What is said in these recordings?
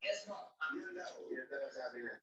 Yun talaga sabi niya.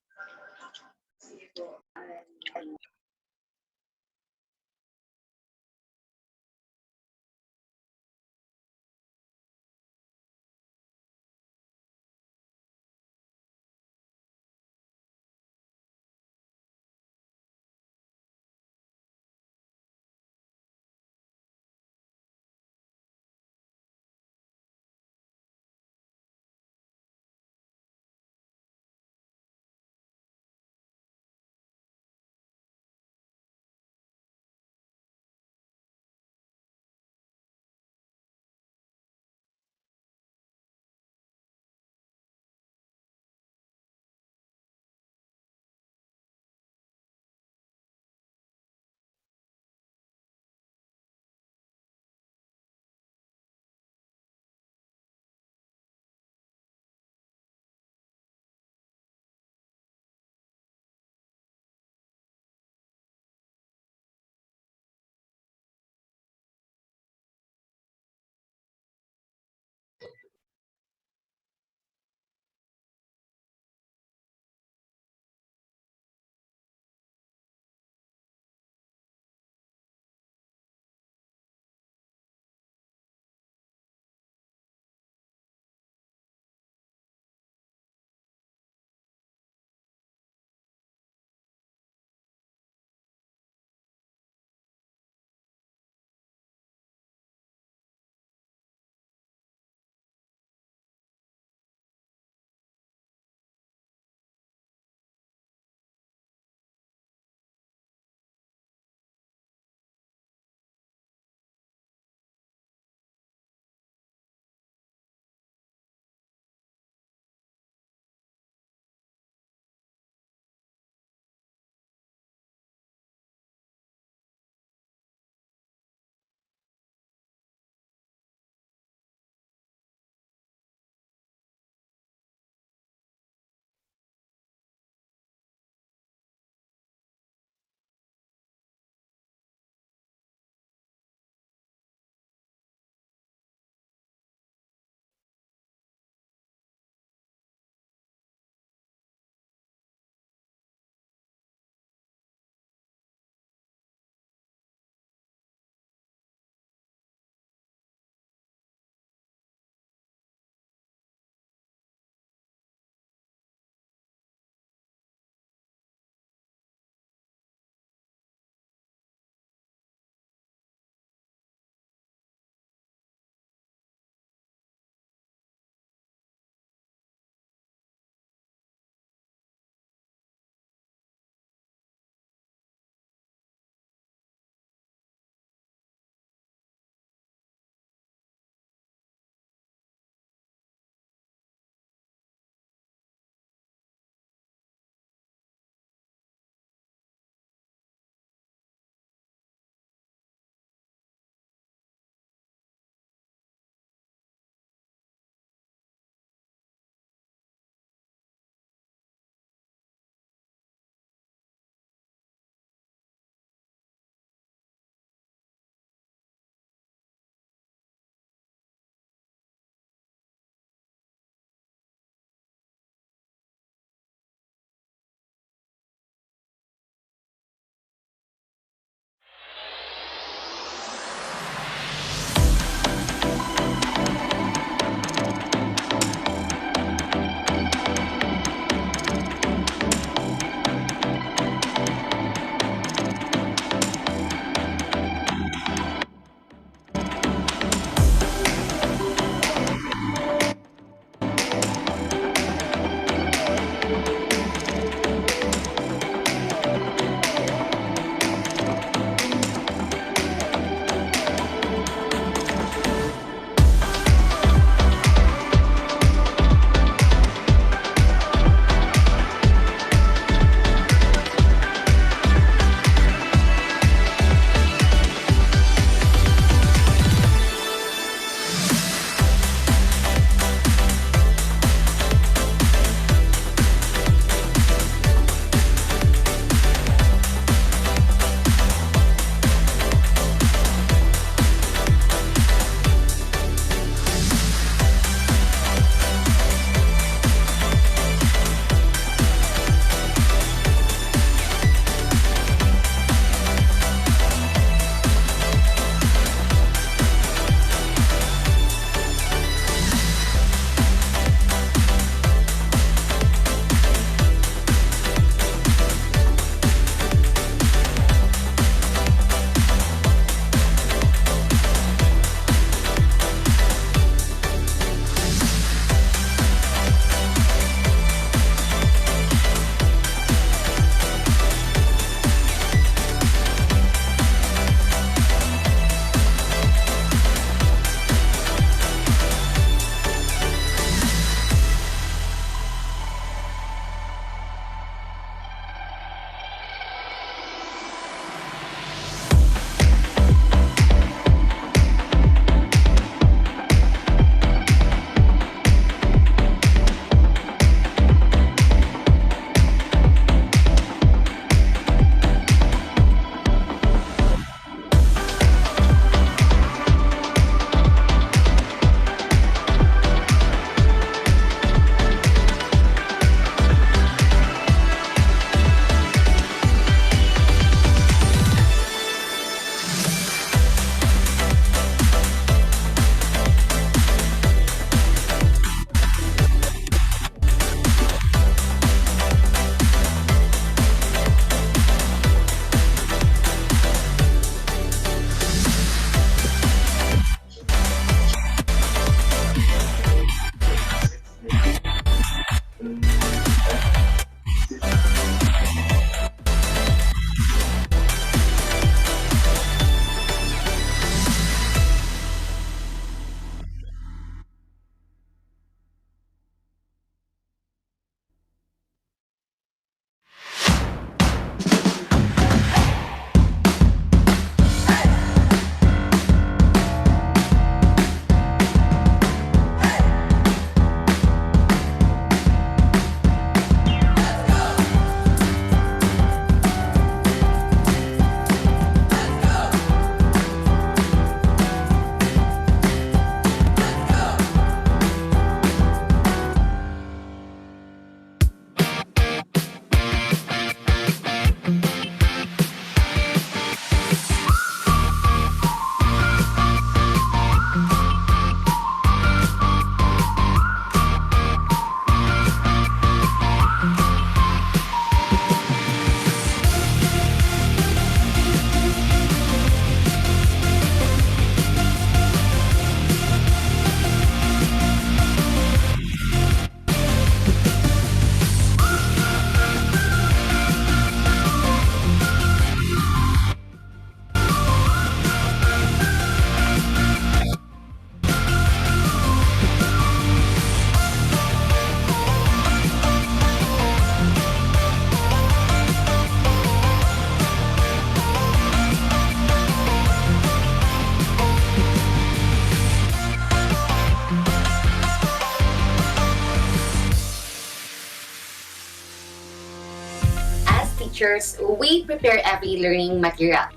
teachers, we prepare every learning material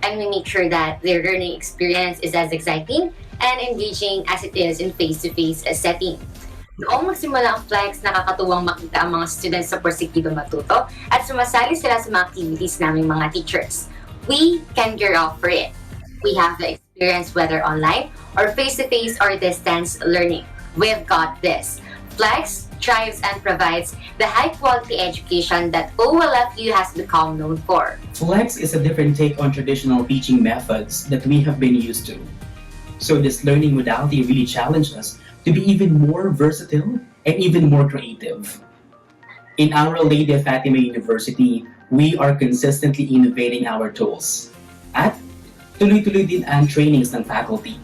and we make sure that their learning experience is as exciting and engaging as it is in face-to-face setting. Noong magsimula ang Flex, nakakatuwang makita ang mga students sa perspektiba matuto at sumasali sila sa mga activities naming mga teachers. We can gear up for it. We have the experience whether online or face-to-face or distance learning. We've got this. Flex thrives and provides the high-quality education that OLFU has become known for. Flex is a different take on traditional teaching methods that we have been used to. So this learning modality really challenged us to be even more versatile and even more creative. In Our Lady of Fatima University, we are consistently innovating our tools. At tuloy-tuloy din ang trainings ng faculty,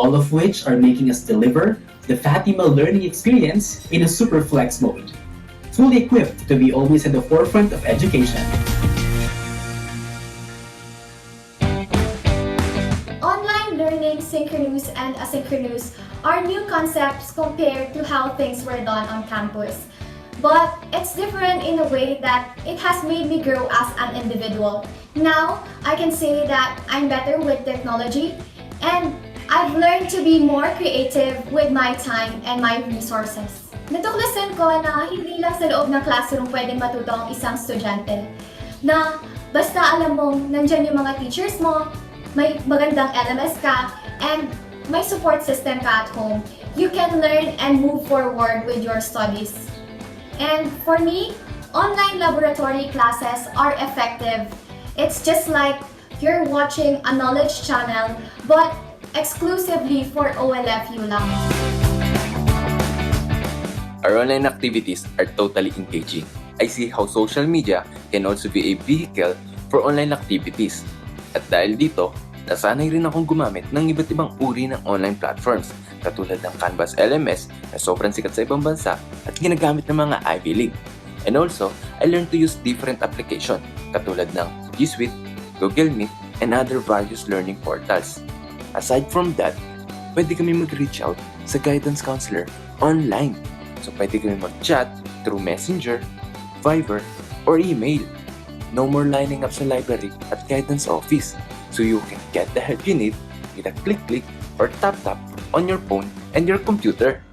all of which are making us deliver the Fatima learning experience in a super flex mode, fully equipped to be always at the forefront of education. Online learning, synchronous and asynchronous, are new concepts compared to how things were done on campus. But it's different in a way that it has made me grow as an individual. Now, I can say that I'm better with technology and I've learned to be more creative with my time and my resources. Natuklasan ko na hindi lang sa loob ng classroom pwedeng matuto ang isang estudyante. Na basta alam mong nandyan yung mga teachers mo, may magandang LMS ka, and may support system ka at home, you can learn and move forward with your studies. And for me, online laboratory classes are effective. It's just like you're watching a knowledge channel, but exclusively for OLFU lang. Our online activities are totally engaging. I see how social media can also be a vehicle for online activities. At dahil dito, nasanay rin akong gumamit ng iba't ibang uri ng online platforms katulad ng Canvas LMS na sobrang sikat sa ibang bansa at ginagamit ng mga Ivy League. And also, I learned to use different application katulad ng G Suite, Google Meet, and other various learning portals. Aside from that, pwede kami mag-reach out sa guidance counselor online. So pwede kami mag-chat through Messenger, Viber, or email. No more lining up sa library at guidance office. So you can get the help you need with a click or tap on your phone and your computer.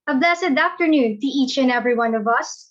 A blessed afternoon to each and every one of us.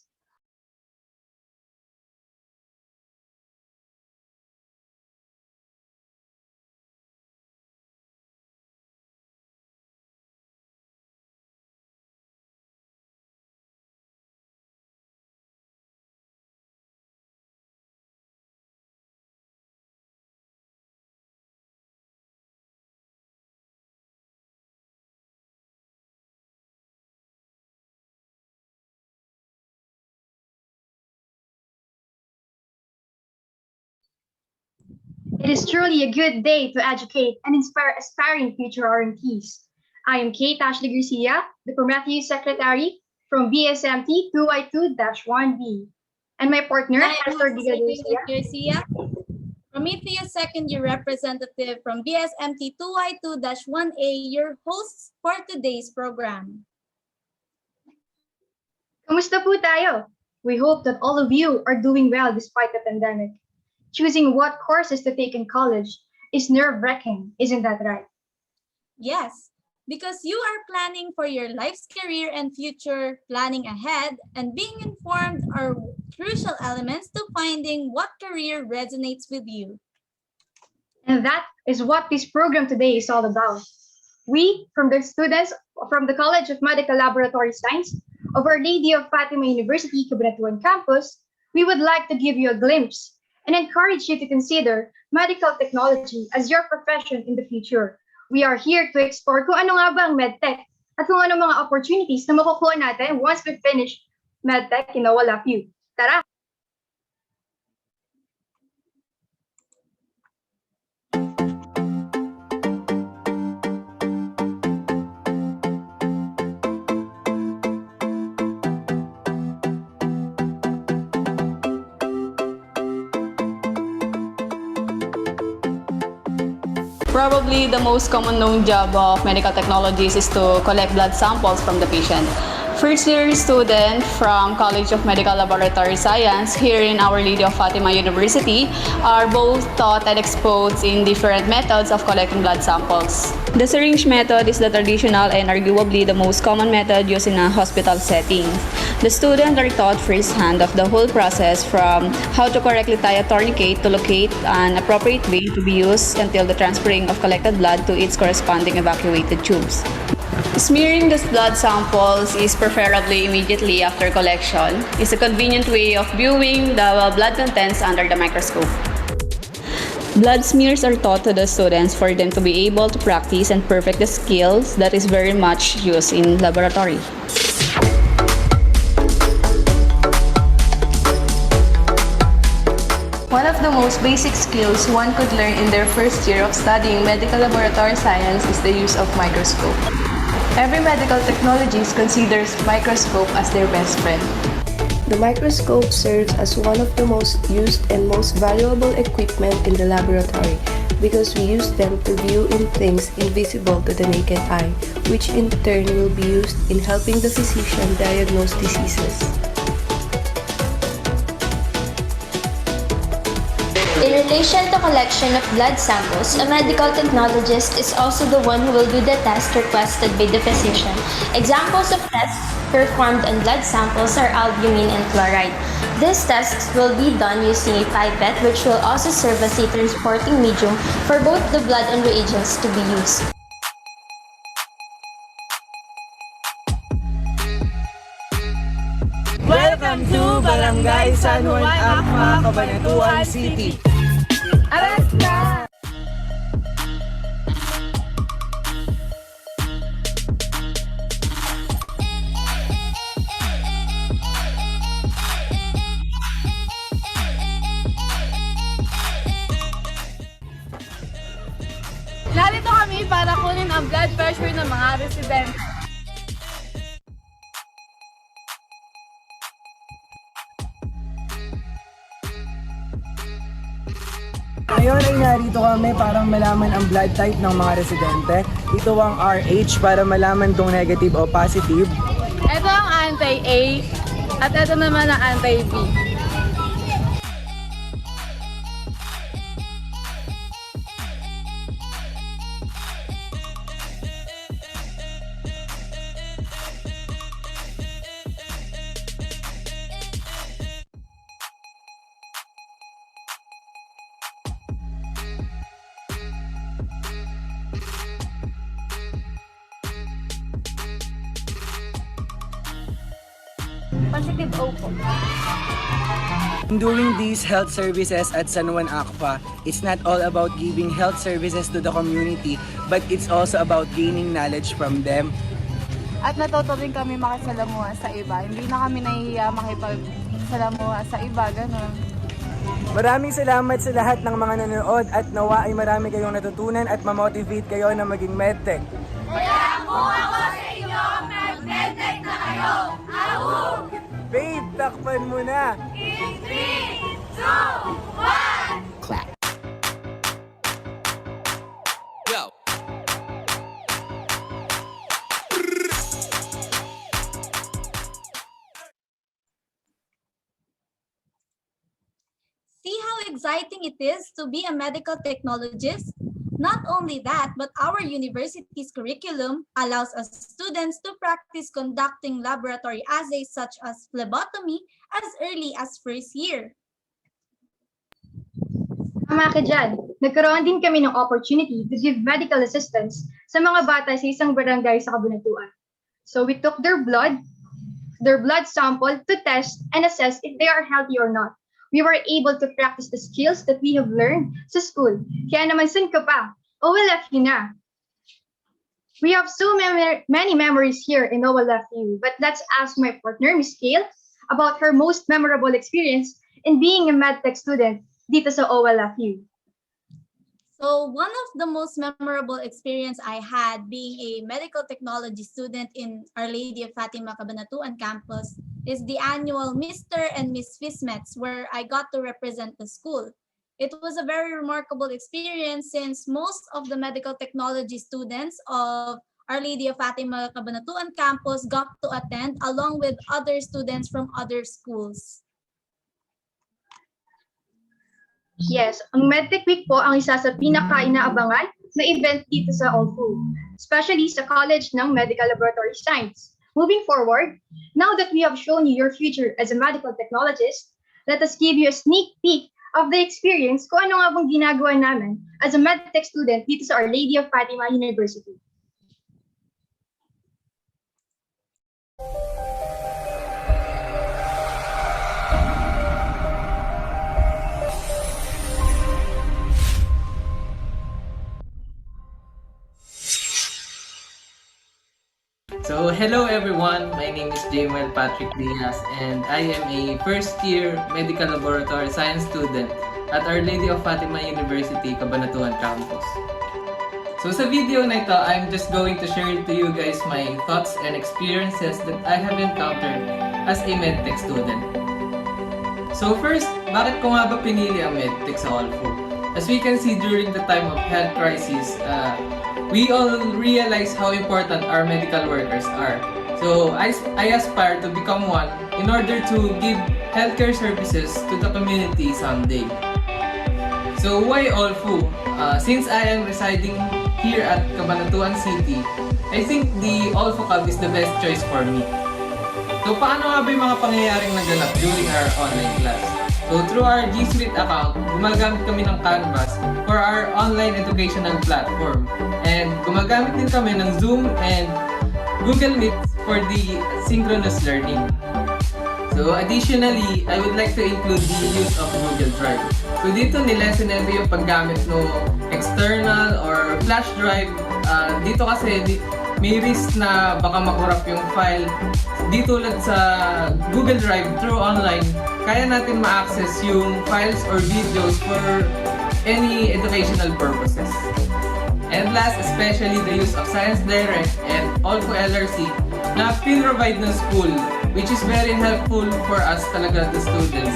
It is truly a good day to educate and inspire aspiring future RMTs. I am Kate Ashley Garcia, the Prometheus Secretary from BSMT 2I2-1B. And my partner, Pastor Garcia, Prometheus Second Year Representative from BSMT 2I2-1A, your hosts for today's program. Kamusta po tayo? We hope that all of you are doing well despite the pandemic. Choosing what courses to take in college is nerve-wracking, isn't that right? Yes, because you are planning for your life's career and future, planning ahead, and being informed are crucial elements to finding what career resonates with you. And that is what this program today is all about. We, from the students from the College of Medical Laboratory Science of Our Lady of Fatima University, Cabanatuan campus, we would like to give you a glimpse and encourage you to consider medical technology as your profession in the future. We are here to explore kung ano nga ba ang Medtech at kung ano mga opportunities na makukuha natin once we finish Medtech in OLFU. Tara! Probably the most common known job of medical technologies is to collect blood samples from the patient. First year student from College of Medical Laboratory Science here in Our Lady of Fatima University are both taught and exposed in different methods of collecting blood samples. The syringe method is the traditional and arguably the most common method used in a hospital setting. The students are taught firsthand of the whole process from how to correctly tie a tourniquet to locate an appropriate way to be used until the transferring of collected blood to its corresponding evacuated tubes. Smearing the blood samples is preferably immediately after collection. It's a convenient way of viewing the blood contents under the microscope. Blood smears are taught to the students for them to be able to practice and perfect the skills that is very much used in laboratory. One of the most basic skills one could learn in their first year of studying medical laboratory science is the use of microscope. Every medical technologist considers microscope as their best friend. The microscope serves as one of the most used and most valuable equipment in the laboratory because we use them to view in things invisible to the naked eye, which in turn will be used in helping the physician diagnose diseases. In relation to collection of blood samples, a medical technologist is also the one who will do the test requested by the physician. Examples of tests performed on blood samples are albumin and chloride. These tests will be done using a pipette, which will also serve as a transporting medium for both the blood and reagents to be used. Welcome to Barangay San Juan Acma, Cabanatuan City. Aras na! Narito kami para kunin ang blood pressure ng mga residente. Ngayon ay narito kami para malaman ang blood type ng mga residente. Ito ang RH para malaman kung negative o positive. Ito ang anti-A at ito naman ang anti-B. Positive O po. Doing these health services at San Juan Acpa, it's not all about giving health services to the community, but it's also about gaining knowledge from them. At natuto rin kami makisalamuha sa iba. Hindi na kami nahihiya makipagsalamuha sa iba, gano'n. Maraming salamat sa lahat ng mga nanonood at nawa ay marami kayong natutunan at ma-motivate kayo na maging medtech. Kaya kung ako sa inyo, mag-medtech na kayo! Ahoo! Babe, takpan mo na! In 3, 2, 1! Clap. Go! See how exciting it is to be a medical technologist? Not only that, but our university's curriculum allows us students to practice conducting laboratory assays such as phlebotomy as early as first year. Tama ka dyan. Nagkaroon din kami ng opportunity to give medical assistance sa mga bata sa isang barangay sa Cabanatuan. So we took their blood, their blood sample to test and assess if they are healthy or not. We were able to practice the skills that we have learned sa school. Kaya naman sun ka pa, OLFU na. We have so many memories here in OLFU, but let's ask my partner, Miss Kale, about her most memorable experience in being a medtech student dito sa OLFU. So one of the most memorable experience I had being a medical technology student in Our Lady of Fatima Cabanatuan campus is the annual Mr. and Miss FISMETs, where I got to represent the school. It was a very remarkable experience since most of the medical technology students of Our Lady of Fatima Cabanatuan campus got to attend along with other students from other schools. Yes, ang Medtech Week po ang isa sa pinaka-inaabangan na event dito sa Olfu, especially sa College ng Medical Laboratory Science. Moving forward, now that we have shown you your future as a medical technologist, let us give you a sneak peek of the experience kung ano nga bang ginagawa namin as a medtech student dito sa Our Lady of Fatima University. So, hello everyone. My name is Jamuel Patrick Diaz and I am a first-year Medical Laboratory Science student at Our Lady of Fatima University, Cabanatuan campus. So, sa video na ito, I'm just going to share to you guys my thoughts and experiences that I have encountered as a medtech student. So, first, bakit ko nga ba pinili ang medtech sa Olfu? As we can see during the time of health crisis, we all realize how important our medical workers are. So I aspire to become one in order to give healthcare services to the community someday. So why Olfu? Since I am residing here at Cabanatuan City, I think the Olfu Cab is the best choice for me. So paano nga ba yung mga pangyayaring naganap during our online class? So through our G Suite account, gumagamit kami ng Canvas for our online educational platform. And gumagamit din kami ng Zoom and Google Meet for the synchronous learning. So additionally, I would like to include the use of Google Drive. So dito nilesen nila yung paggamit ng external or flash drive. Dito kasi may risk na baka makurap yung file. Di tulad sa Google Drive through online, kaya natin ma-access yung files or videos for any educational purposes. And last, especially the use of Science Direct and Olfu LRC na pin-provide ng school, which is very helpful for us talaga the students.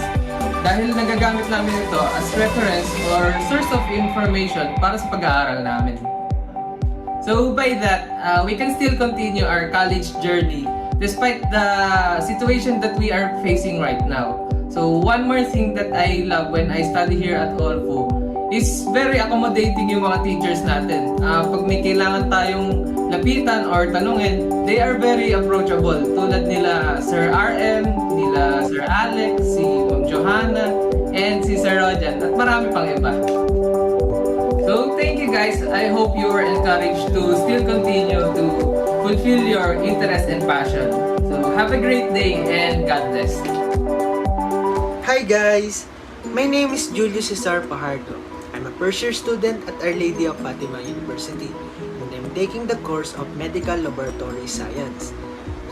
Dahil nagagamit namin ito as reference or source of information para sa pag-aaral namin. So by that, we can still continue our college journey despite the situation that we are facing right now. So one more thing that I love when I study here at Olfu is very accommodating yung mga teachers natin. Pag may kailangan tayong lapitan or tanungin, they are very approachable. Tulad nila Sir RM, nila Sir Alex, si Ma'am Johanna, and si Sir Rojan, at marami pang iba. So thank you guys. I hope you are encouraged to still continue to fulfill your interest and passion. So have a great day and God bless. Hi guys! My name is Julio Cesar Pajardo. I'm a first-year student at Our Lady of Fatima University and I'm taking the course of Medical Laboratory Science.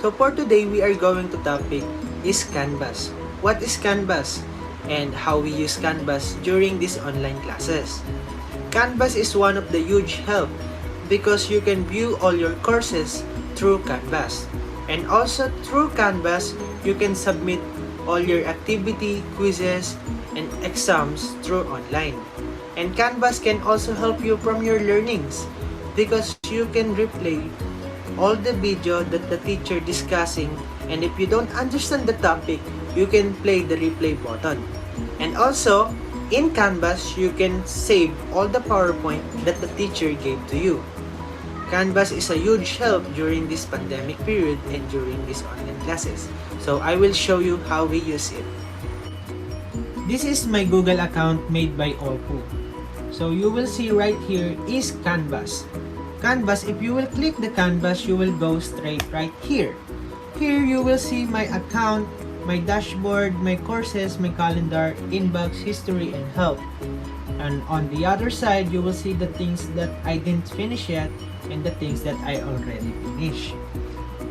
So for today, we are going to topic is Canvas. What is Canvas? And how we use Canvas during these online classes. Canvas is one of the huge help because you can view all your courses through Canvas. And also through Canvas, you can submit all your activity, quizzes, and exams through online. And Canvas can also help you from your learnings because you can replay all the video that the teacher discussing, and if you don't understand the topic, you can play the replay button. And also, in Canvas, you can save all the PowerPoint that the teacher gave to you. Canvas is a huge help during this pandemic period and during these online classes. So I will show you how we use it. This is my Google account made by Olfu. So you will see right here is Canvas. Canvas, if you will click the Canvas, you will go straight right here. Here you will see my account, my dashboard, my courses, my calendar, inbox, history, and help. And on the other side, you will see the things that I didn't finish yet and the things that I already finished.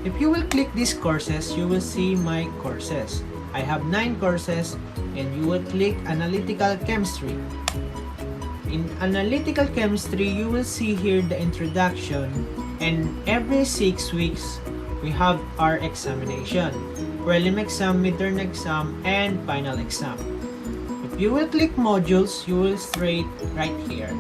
If you will click these courses, you will see my courses. I have 9 courses, and you will click Analytical Chemistry. In Analytical Chemistry, you will see here the introduction, and every 6 weeks, we have our examination. Prelim exam, midterm exam, and final exam. If you will click modules, you will straight right here.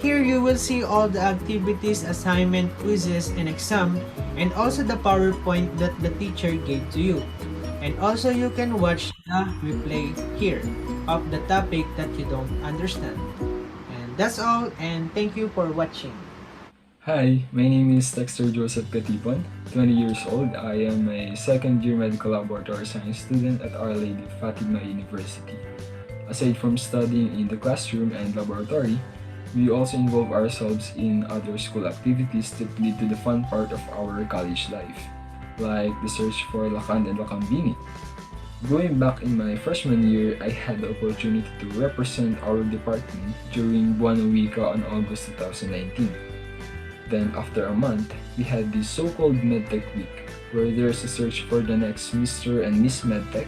Here you will see all the activities, assignment, quizzes, and exam, and also the PowerPoint that the teacher gave to you. And also you can watch the replay here of the topic that you don't understand. And that's all, and thank you for watching. Hi, my name is Dexter Joseph Katipon, 20 years old. I am a second-year medical laboratory science student at Our Lady of Fatima University. Aside from studying in the classroom and laboratory, we also involve ourselves in other school activities that lead to the fun part of our college life, like the search for Lakan and Lakambini. Going back in my freshman year, I had the opportunity to represent our department during Buwan Wika on August 2019. Then after a month, we had the so-called Medtech week, where there's a search for the next Mr. and Miss Medtech.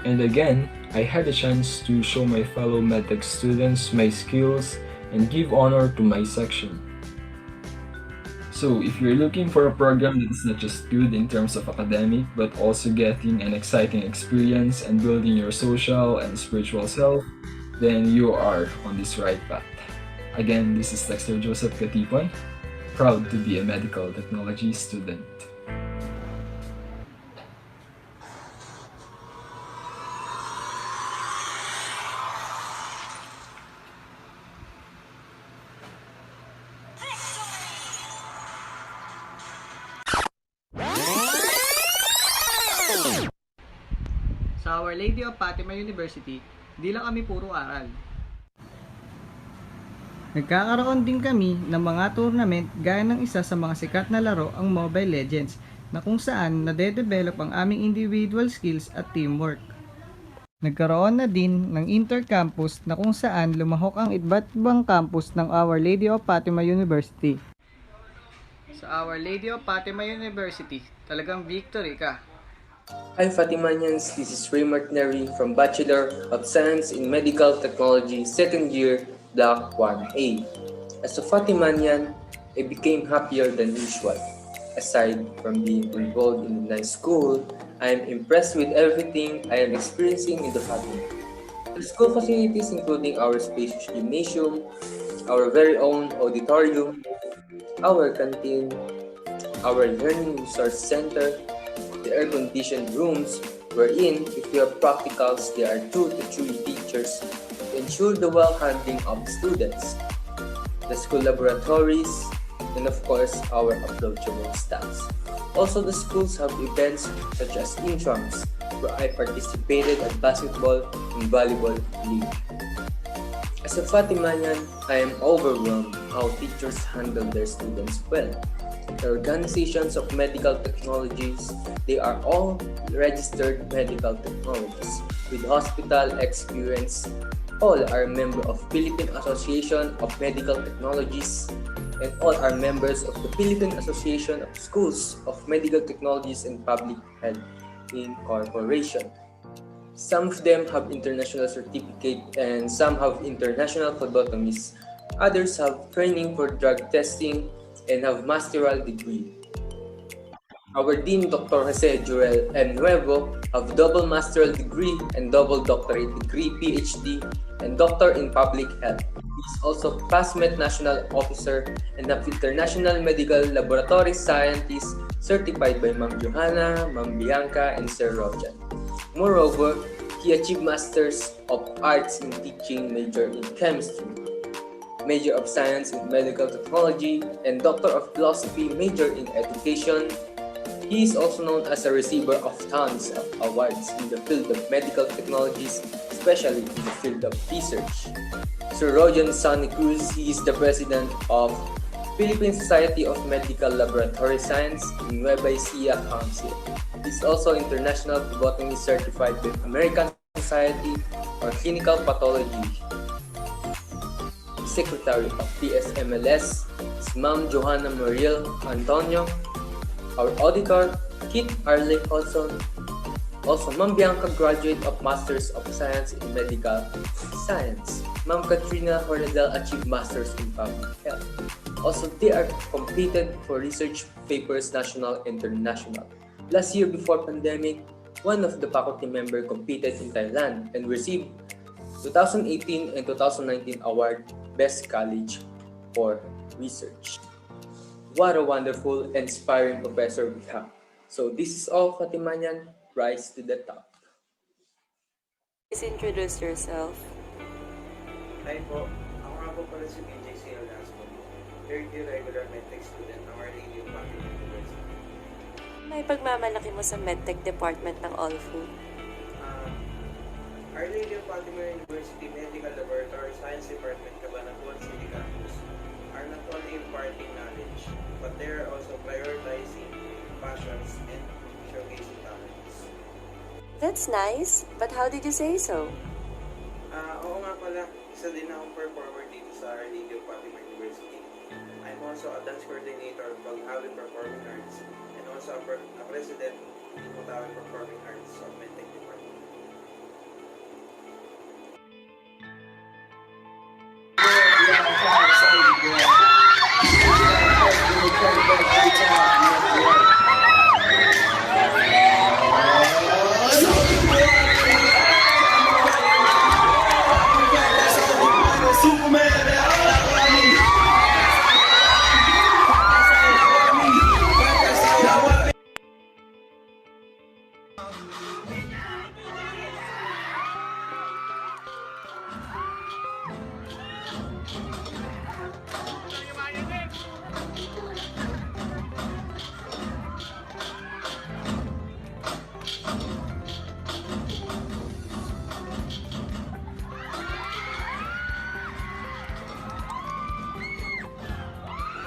And again, I had a chance to show my fellow Medtech students my skills and give honor to my section. So if you're looking for a program that is not just good in terms of academic, but also getting an exciting experience and building your social and spiritual self, then you are on this right path. Again, this is Dexter Joseph Katipon, proud to be a medical technology student. Sa Our Lady of Fatima University, di lang kami puro aral. Nagkakaroon din kami ng mga tournament gaya ng isa sa mga sikat na laro ang Mobile Legends na kung saan nade-develop ang aming individual skills at teamwork. Nagkaroon na din ng intercampus na kung saan lumahok ang iba't ibang campus ng Our Lady of Fatima University. Sa Our Lady of Fatima University, talagang victory ka. Hi Fatimanians, this is Ray Martineri from Bachelor of Science in Medical Technology, second year, Block 1A. As a Fatimanian, I became happier than usual. Aside from being involved in a nice school, I am impressed with everything I am experiencing in the Fatima. The school facilities including our spacious gymnasium, our very own auditorium, our canteen, our learning resource center, the air-conditioned rooms, wherein if we have practicals, there are 2 to 3 teachers to ensure the well-handling of students, the school laboratories, and of course, our approachable staffs. Also, the schools have events such as intrams, where I participated at basketball and volleyball league. As a Fatimanian, I am overwhelmed how teachers handle their students well. The organizations of medical technologies, they are all registered medical technologists with hospital experience. All are member of Philippine Association of Medical Technologies, and all are members of the Philippine Association of Schools of Medical Technologies and Public Health Incorporation. Some of them have international certificate and some have international phlebotomists. Others have training for drug testing and have masteral degree. Our Dean, Dr. Jose Joel M. Nuevo, have double masteral degree and double doctorate degree, PhD, and doctor in public health. He is also PASMET National Officer and an International Medical Laboratory Scientist certified by Ma'am Johanna, Ma'am Bianca, and Sir Rojan. Moreover, he achieved Masters of Arts in Teaching, major in Chemistry, Major of Science in Medical Technology, and Doctor of Philosophy, major in Education. He is also known as a receiver of tons of awards in the field of medical technologies, especially in the field of research. Sir Rojan Sonny Cruz, he is the president of Philippine Society of Medical Laboratory Science in Nueva Ecija Council. It is also international phlebotomy certified with American Society or Clinical Pathology. The Secretary of the CMLS is Ma'am Johanna Mariel Antonio. Our auditor, Kit Arley Hodson. Also, Ma'am Bianca, graduate of Masters of Science in Medical Science. Ma'am Katrina Hornadel achieved Masters in Public Health. Also, they are competed for research papers national and international. Last year before pandemic, one of the faculty member competed in Thailand and received 2018 and 2019 award Best College for Research. What a wonderful, inspiring professor we have. So this is all, Fatimanian. Rise to the top. Please introduce yourself. Hi po. Ako nga po pala si BJ Olasco. Third year regular Medtech student ng RDIC University. May pagmamalaki mo sa Medtech department ng Olfu. Our Lady of Fatima University Medical Laboratory Science Department Cabanatuan City Campus are not only imparting knowledge, but they are also prioritizing passions and showcasing talents. That's nice, but how did you say so? Oo nga pala, isa din akong performer dito sa Our Lady of Fatima University. I'm also a dance coordinator of Paghawi Performing Arts and also a president of Paghawi Performing Arts of Medtech Department.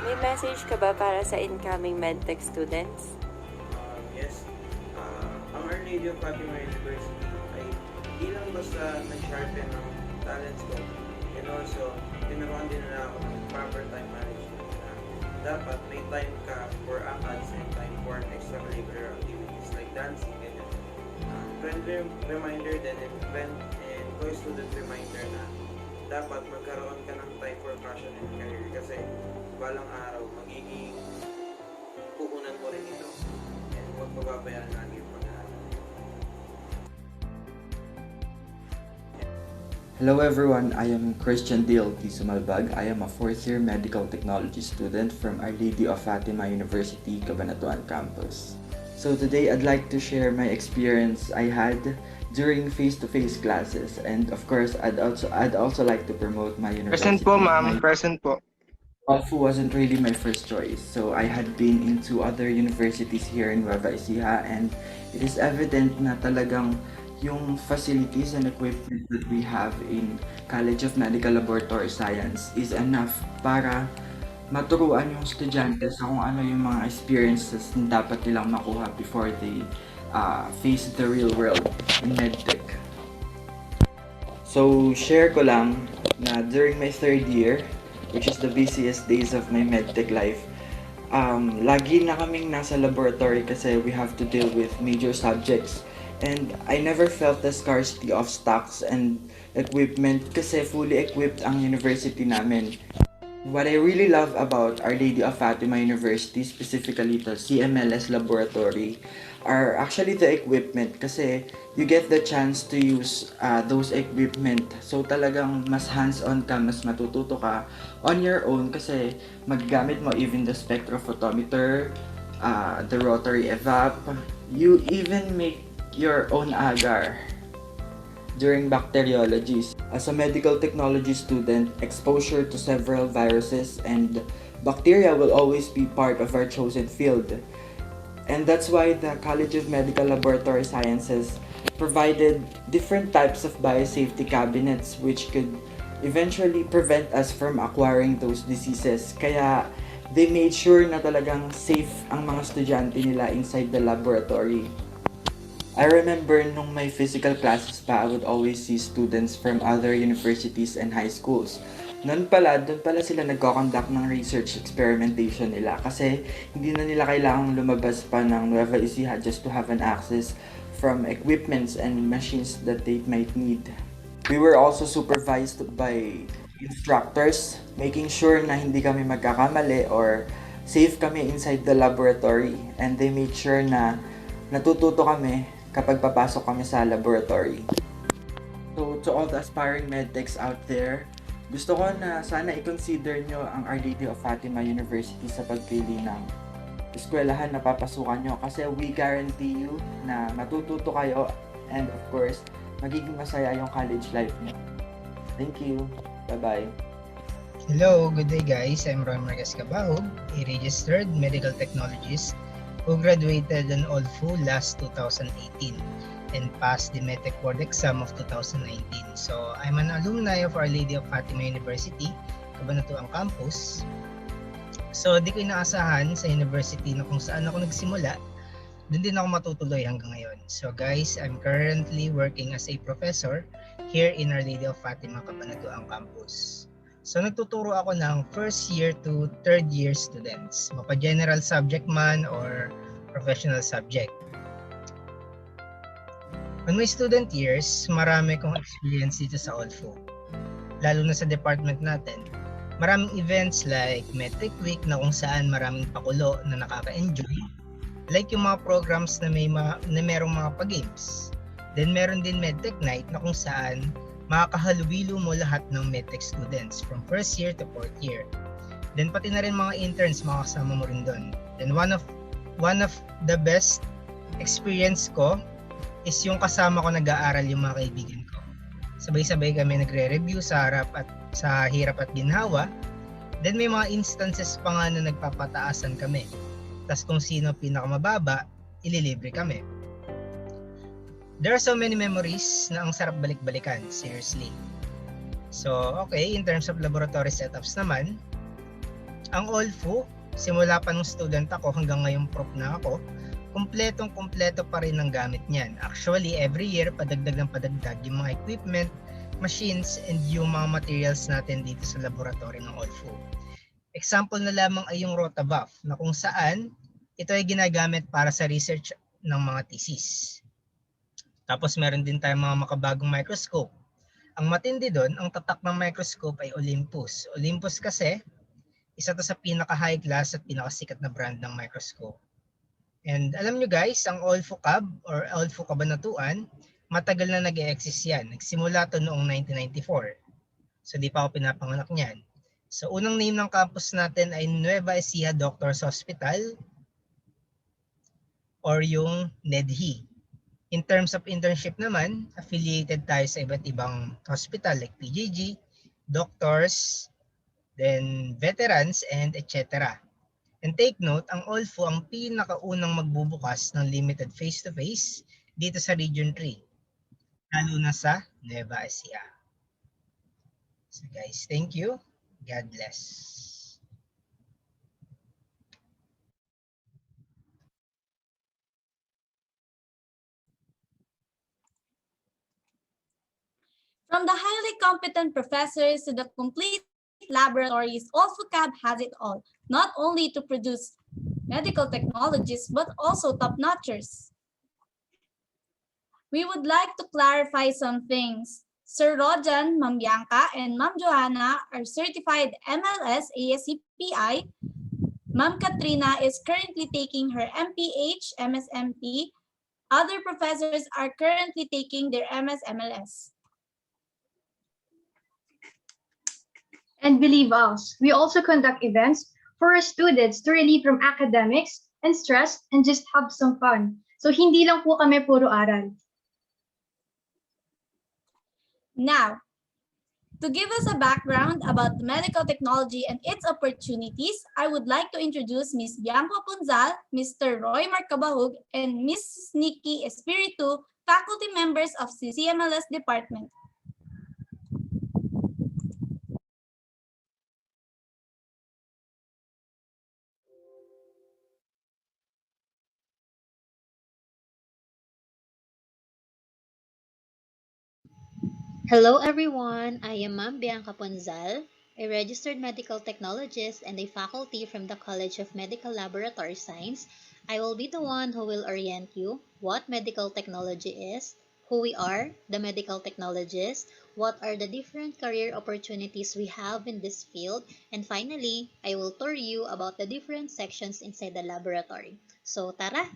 May message ka ba para sa incoming Medtech students? Yes. Ang Our Lady of Fatima University ay hindi lang basta nag-sharpen ng talents ko, and also tinuruan din nila ako ng proper time management na dapat may time ka for ACADS and time for extracurricular activities like dancing and friendly reminder din and co-student reminder na dapat magkaroon ka ng time for passion and career kasi balang araw magiging puhunan mo rin ito and huwag pababayaan lagi yung pag-aaral. Hello everyone, I am Christian Dale T. Sumalbag. I am a 4th year medical technology student from Our Lady of Fatima University, Cabanatuan campus. So today I'd like to share my experience I had during face-to-face classes, and of course I'd also like to promote my university. Present po ma'am, present po. Olfu wasn't really my first choice, so I had been into other universities here in Nueva Ecija, and it is evident na talagang yung facilities and equipment that we have in College of Medical Laboratory Science is enough para maturuan yung estudyante sa kung ano yung mga experiences na dapat nilang makuha before they face the real world in Medtech. So, share ko lang na during my 3rd year, which is the busiest days of my Medtech life, lagi na kaming nasa laboratory kasi we have to deal with major subjects. And I never felt the scarcity of stocks and equipment kasi fully equipped ang university namin. What I really love about Our Lady of Fatima University, specifically the CMLS laboratory, are actually the equipment kasi you get the chance to use those equipment. So talagang mas hands-on ka, mas matututo ka on your own kasi maggamit mo even the spectrophotometer, the rotary evap, you even make your own agar during bacteriology. As a medical technology student, exposure to several viruses and bacteria will always be part of our chosen field. And that's why the College of Medical Laboratory Sciences provided different types of biosafety cabinets which could eventually prevent us from acquiring those diseases. Kaya they made sure na talagang safe ang mga estudyante nila inside the laboratory. I remember nung may physical classes pa, I would always see students from other universities and high schools. Doon pala sila nagko-conduct ng research experimentation nila kasi hindi na nila kailangang lumabas pa ng Nueva Ecija just to have an access from equipments and machines that they might need. We were also supervised by instructors, making sure na hindi kami magkakamali or safe kami inside the laboratory, and they made sure na natututo kami kapag papasok kami sa laboratory. So to all the aspiring medtechs out there, gusto ko na sana i-consider nyo ang Our Lady of Fatima University sa pagpili ng eskwelahan na papasukan nyo kasi we guarantee you na matututo kayo and of course, magiging masaya yung college life nyo. Thank you. Bye-bye. Hello, good day guys. I'm Roy Marquez Cabahog, a registered medical technologist who graduated in Olfu last 2018 and passed the Medtech board exam of 2019. So I'm an alumni of Our Lady of Fatima University, Cabanatuan campus. So di ko inaasahan sa university na kung saan ako nagsimula, doon din ako matutuloy hanggang ngayon. So guys, I'm currently working as a professor here in Our Lady of Fatima Cabanatuan campus. So nagtuturo ako ng first year to third year students, mapa general subject man or professional subject. On my student years, marami kong experience dito sa Olfu. Lalo na sa department natin. Maraming events like Medtech Week na kung saan maraming pakulo na nakaka-enjoy. Like yung mga programs na merong mga pa-games. Then meron din Medtech Night na kung saan makakahalubilo mo lahat ng Medtech students from first year to fourth year. Then pati na rin mga interns makakasama mo rin doon. Then one of the best experience ko is yung kasama ko nag-aaral yung mga kaibigan ko. Sabay-sabay kami nagre-review sa hirap at ginhawa. Then may mga instances pa nga na nagpapataasan kami. Tas kung sino pinakamababa, ililibre kami. There are so many memories na ang sarap balik-balikan, seriously. So, okay, in terms of laboratory setups naman, ang Olfu, simula pa nung student ako hanggang ngayong prof na ako, kumpletong-kumpleto pa rin ang gamit niyan. Actually, every year, padagdag ng padagdag yung mga equipment, machines, and yung mga materials natin dito sa laboratory ng Olfu. Example na lamang ay yung rotabuff na kung saan ito ay ginagamit para sa research ng mga thesis. Tapos meron din tayong mga makabagong microscope. Ang matindi doon, ang tatak ng microscope ay Olympus. Olympus kasi, isa to sa pinaka-high class at pinaka-sikat na brand ng microscope. And alam nyo guys, ang Olfu Cab or Olfu Cabanatuan, matagal na nag-e-exist yan. Nagsimula to noong 1994. So di pa ako pinapanganak niyan. So unang name ng campus natin ay Nueva Ecija Doctors Hospital or yung NEDHI. In terms of internship naman, affiliated tayo sa iba't ibang hospital like PJG, doctors, then veterans, and etc. And take note, ang Olfu ang pinakaunang magbubukas ng limited face-to-face dito sa Region 3, lalo na sa Nueva Ecija. So guys, thank you. God bless. From the highly competent professors to the complete laboratories, Olfu-Cab has it all, not only to produce medical technologists, but also top-notchers. We would like to clarify some things. Sir Rojan, Ma'am Bianca, and Ma'am Joanna are certified MLS ASCPI. Ma'am Katrina is currently taking her MPH, MSMP. Other professors are currently taking their MS-MLS. And believe us, we also conduct events for our students to relieve from academics and stress and just have some fun. So hindi lang po kami puro aral. Now, to give us a background about medical technology and its opportunities, I would like to introduce Ms. Bianca Punzal, Mr. Roy Marcabahug, and Ms. Nikki Espiritu, faculty members of the CMLS department. Hello everyone, I am Ma'am Bianca Ponzal, a registered medical technologist and a faculty from the College of Medical Laboratory Science. I will be the one who will orient you what medical technology is, who we are, the medical technologists, what are the different career opportunities we have in this field, and finally, I will tour you about the different sections inside the laboratory. So tara!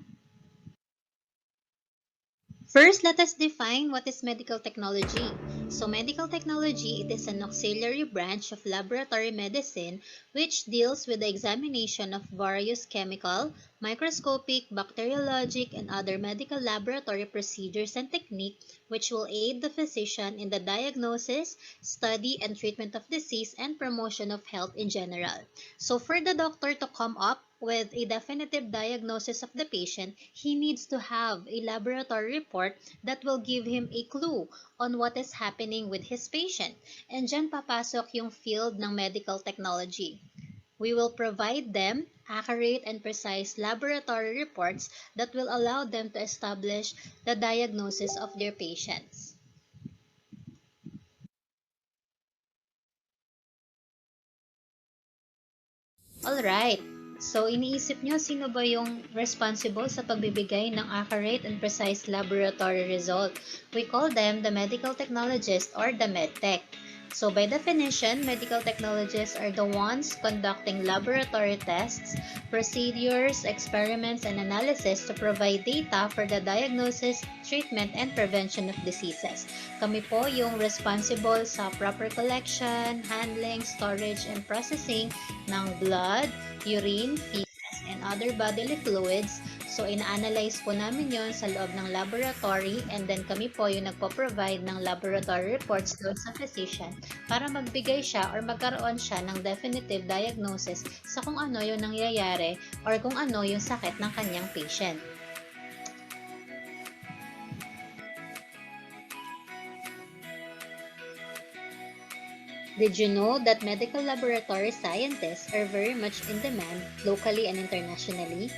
First, let us define what is medical technology. So, medical technology, it is an auxiliary branch of laboratory medicine which deals with the examination of various chemical, microscopic, bacteriologic, and other medical laboratory procedures and technique which will aid the physician in the diagnosis, study, and treatment of disease and promotion of health in general. So, for the doctor to come up with a definitive diagnosis of the patient, he needs to have a laboratory report that will give him a clue on what is happening with his patient. And dyan papasok yung field ng medical technology. We will provide them accurate and precise laboratory reports that will allow them to establish the diagnosis of their patients. Alright, so iniisip nyo sino ba yung responsible sa pagbibigay ng accurate and precise laboratory result? We call them the medical technologist or the Medtech. So by definition, medical technologists are the ones conducting laboratory tests, procedures, experiments, and analysis to provide data for the diagnosis, treatment, and prevention of diseases. Kami po yung responsible sa proper collection, handling, storage, and processing ng blood, urine, feces, and other bodily fluids. So, ina-analyze po namin yon sa loob ng laboratory and then kami po yung nagpo-provide ng laboratory reports doon sa physician para magbigay siya or magkaroon siya ng definitive diagnosis sa kung ano yung nangyayari or kung ano yung sakit ng kanyang patient. Did you know that medical laboratory scientists are very much in demand locally and internationally?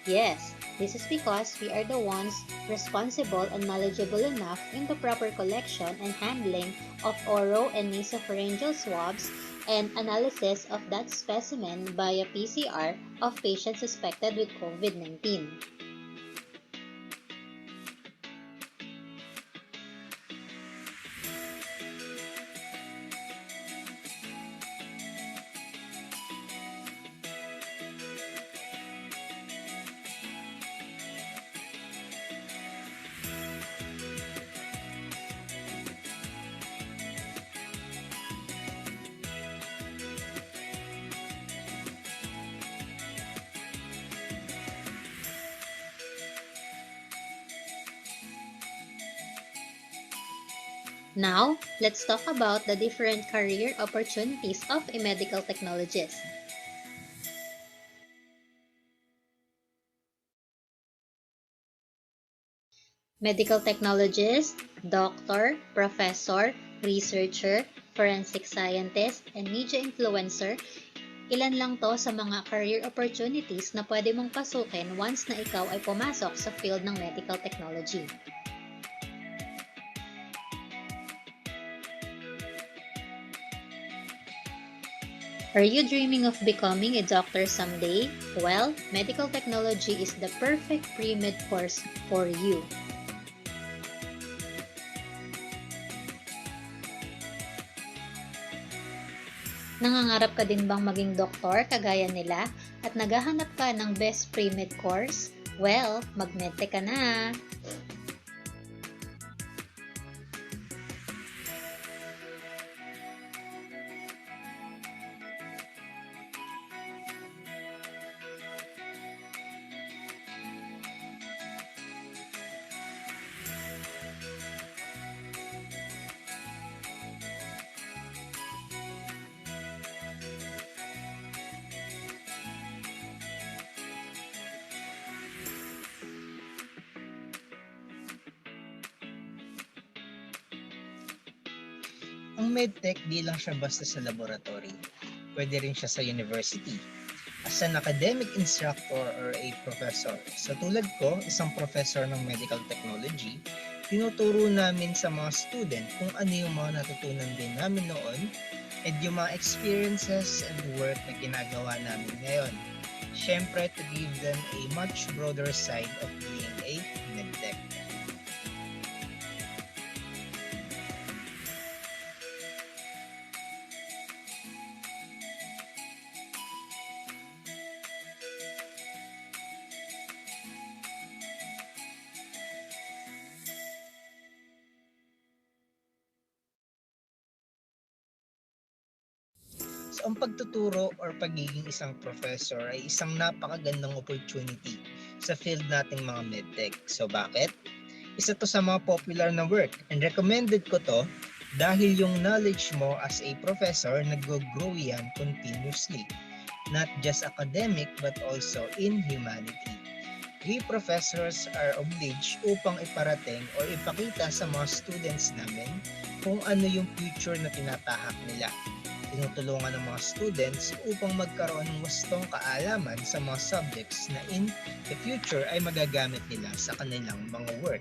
Yes, this is because we are the ones responsible and knowledgeable enough in the proper collection and handling of oral and nasopharyngeal swabs and analysis of that specimen via PCR of patients suspected with COVID-19. Now, let's talk about the different career opportunities of a medical technologist. Medical technologist, doctor, professor, researcher, forensic scientist, and media influencer, ilan lang to sa mga career opportunities na pwede mong pasukin once na ikaw ay pumasok sa field ng medical technology. Are you dreaming of becoming a doctor someday? Well, medical technology is the perfect pre-med course for you. Nangangarap ka din bang maging doktor kagaya nila at naghahanap ka ng best pre-med course? Well, mag-medtech ka na! Ang Medtech di lang siya basta sa laboratory. Pwede rin siya sa university. As an academic instructor or a professor. So tulad ko, isang professor ng medical technology, tinuturo namin sa mga student kung ano yung mga natutunan din namin noon and yung mga experiences and work na ginagawa namin ngayon. Siyempre, to give them a much broader side of being a medtech. So, ang pagtuturo or pagiging isang professor ay isang napakagandang opportunity sa field nating mga medtech. So, bakit? Isa to sa mga popular na work and recommended ko to dahil yung knowledge mo as a professor nag-grow yan continuously. Not just academic but also in humanity. We professors are obliged upang iparating or ipakita sa mga students namin kung ano yung future na tinatahak nila. Tinutulungan ng mga students upang magkaroon ng wastong kaalaman sa mga subjects na in the future ay magagamit nila sa kanilang mga work.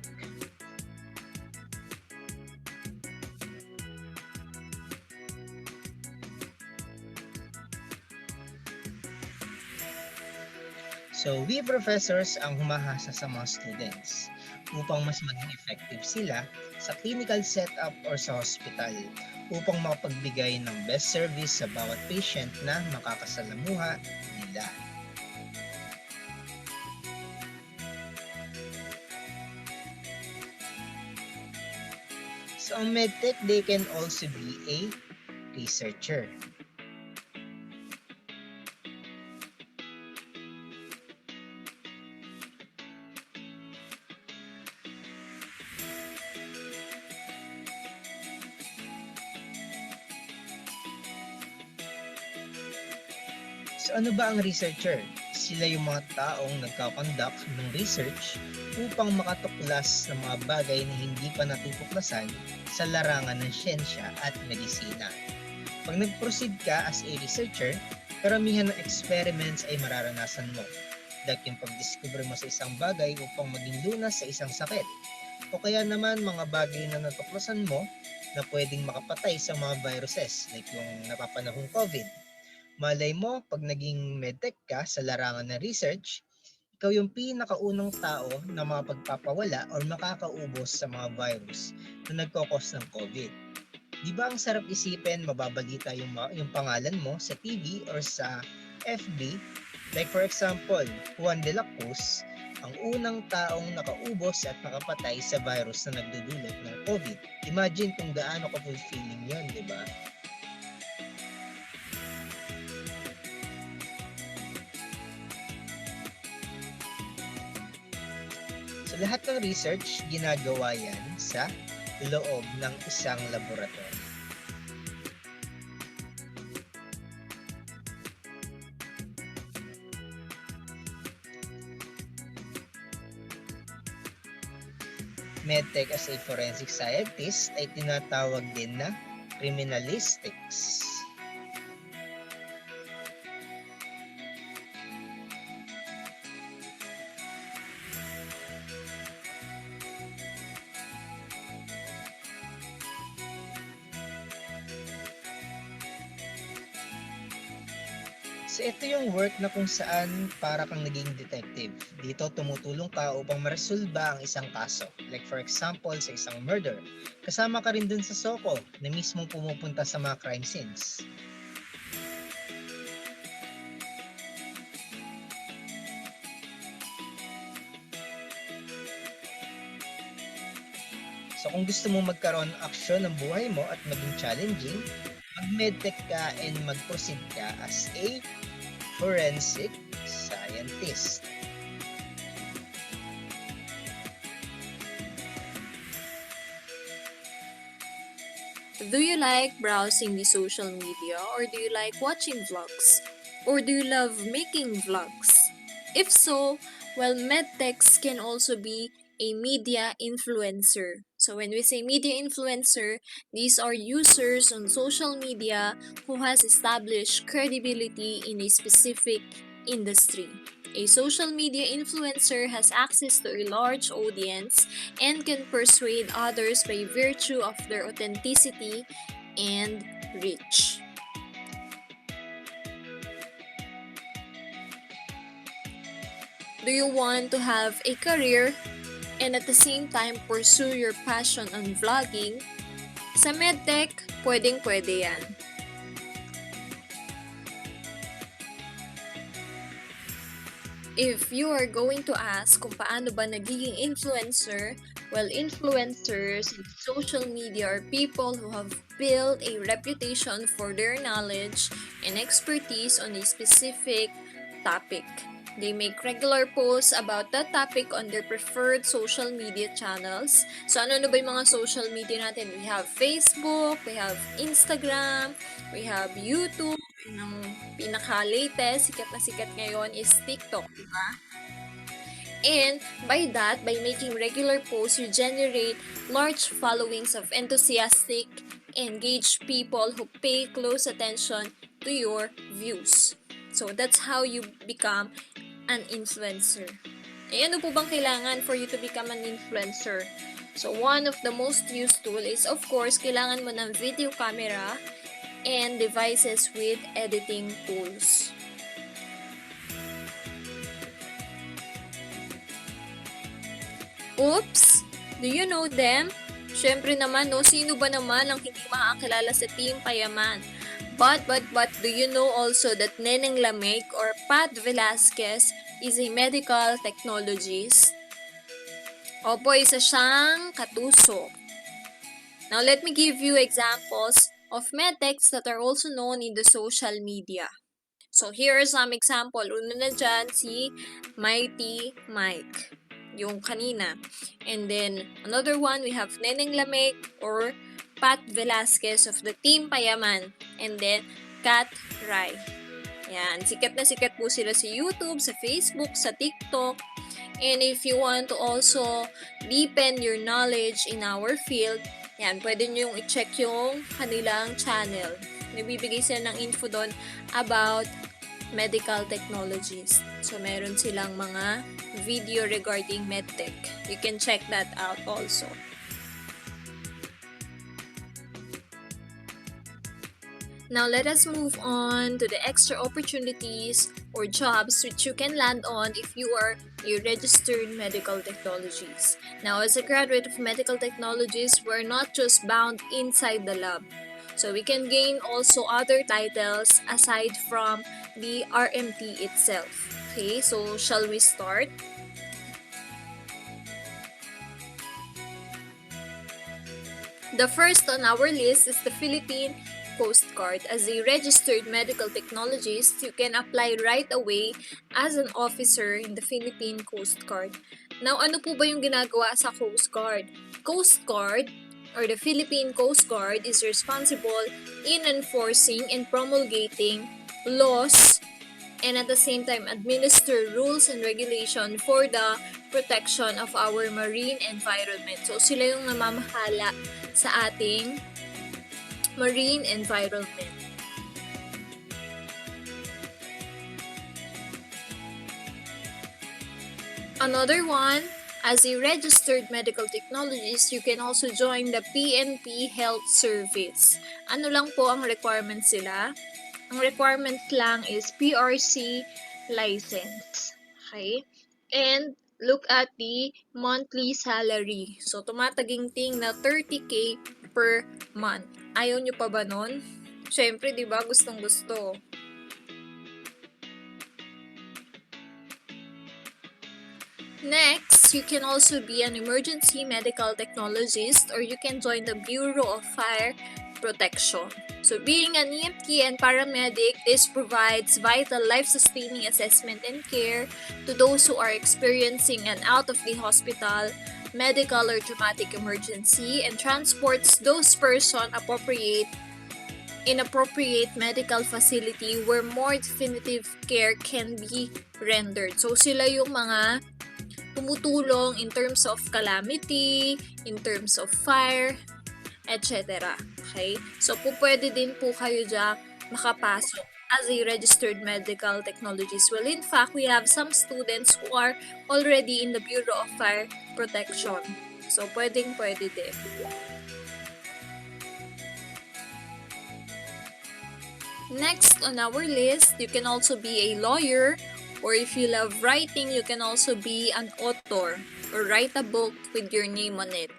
So, we professors ang humahasa sa mga students upang mas maging effective sila sa clinical setup or sa hospital upang makapagbigay ng best service sa bawat patient na makakasalamuha nila. So, ang medtech, they can also be a researcher. So ano ba ang researcher? Sila yung mga taong nagkakonduct ng research upang makatuklas ng mga bagay na hindi pa natutuklasan sa larangan ng siyensya at medisina. Pag nag-proceed ka as a researcher, karamihan ng experiments ay mararanasan mo. Like yung pag-discover mo sa isang bagay upang maging lunas sa isang sakit. O kaya naman mga bagay na natuklasan mo na pwedeng makapatay sa mga viruses like yung napapanahong COVID. Malay mo, pag naging medtech ka sa larangan ng research, ikaw yung pinakaunang tao na makapagpapawala or makakaubos sa mga virus na nagkakos ng COVID. Di ba ang sarap isipin, mababalita yung pangalan mo sa TV or sa FB? Like for example, Juan de la Cruz, ang unang taong nakaubos at nakapatay sa virus na nagdudulot ng COVID. Imagine kung gaano ka-fulfilling yun, di ba? So lahat ng research, ginagawa yan sa loob ng isang laboratory. Medtech as a forensic scientist ay tinatawag din na criminalistics. So ito yung work na kung saan para kang naging detective. Dito tumutulong ka upang maresolba ang isang kaso. Like for example, sa isang murder. Kasama ka rin dun sa SOCO na mismong pumupunta sa mga crime scenes. So kung gusto mo magkaroon ng aksyon ng buhay mo at maging challenging, mag-medtech ka and mag-proceed ka as a forensic scientist. Do you like browsing the social media, or do you like watching vlogs? Or do you love making vlogs? If so, well, medtechs can also be a media influencer. So when we say media influencer, these are users on social media who has established credibility in a specific industry. A social media influencer has access to a large audience and can persuade others by virtue of their authenticity and reach. Do you want to have a career and at the same time pursue your passion on vlogging? Sa Medtech, pwedeng-pwede yan. If you are going to ask kung paano ba nagiging influencer, well, influencers in social media are people who have built a reputation for their knowledge and expertise on a specific topic. They make regular posts about that topic on their preferred social media channels. So, ano ba yung mga social media natin? We have Facebook, we have Instagram, we have YouTube, and ang pinaka-latest, sikat na sikat ngayon is TikTok, diba? And by that, by making regular posts, you generate large followings of enthusiastic, engaged people who pay close attention to your views. So, that's how you become an influencer. Eh, ano po bang kailangan for you to become an influencer? So, one of the most used tool is, of course, kailangan mo ng video camera and devices with editing tools. Oops! Do you know them? Syempre naman, no? Sino ba naman ang hindi makakilala sa Team Payaman? But, do you know also that Neneng Lameg or Pat Velasquez is a medical technologist? Opo, isa siyang katusok. Now, let me give you examples of medtechs that are also known in the social media. So, here are some example. Una na dyan, si Mighty Mike, yung kanina. And then, another one, we have Neneng Lameg or Pat Velasquez of the Team Payaman. And then, Kat Rai. Yan, sikat na sikat po sila sa YouTube, sa Facebook, sa TikTok. And if you want to also deepen your knowledge in our field, yan, pwede nyo yung i-check yung kanilang channel. Nagbibigay sila ng info doon about medical technologies. So, meron silang mga video regarding medtech. You can check that out also. Now, let us move on to the extra opportunities or jobs which you can land on if you are a registered medical technologist. Now, as a graduate of medical technologies, we're not just bound inside the lab. So, we can gain also other titles aside from the RMT itself. Okay, so shall we start? The first on our list is the Philippine Coast Guard. As a registered medical technologist, you can apply right away as an officer in the Philippine Coast Guard. Now, ano po ba yung ginagawa sa Coast Guard? Coast Guard or the Philippine Coast Guard is responsible in enforcing and promulgating laws and at the same time administer rules and regulation for the protection of our marine environment. So, sila yung namamahala sa ating marine environment. Another one, as a registered medical technologist, you can also join the PNP Health Service. Ano lang po ang requirements sila? Ang requirements lang is PRC license. Okay? And look at the monthly salary. So, tumataginting na 30K per month. Ayaw nyo pa ba nun? Siyempre, di ba? Gustong gusto. Next, you can also be an emergency medical technologist or you can join the Bureau of Fire Protection. So, being an EMT and paramedic, this provides vital life-sustaining assessment and care to those who are experiencing an out-of-the-hospital medical or traumatic emergency and transports those person in appropriate medical facility where more definitive care can be rendered. So, sila yung mga tumutulong in terms of calamity, in terms of fire, etc. Okay? So, pwede din po kayo dyan makapasok. as a registered medical technologist? Well, in fact, we have some students who are already in the Bureau of Fire Protection. So, pwede din. Next on our list, you can also be a lawyer, or if you love writing, you can also be an author or write a book with your name on it.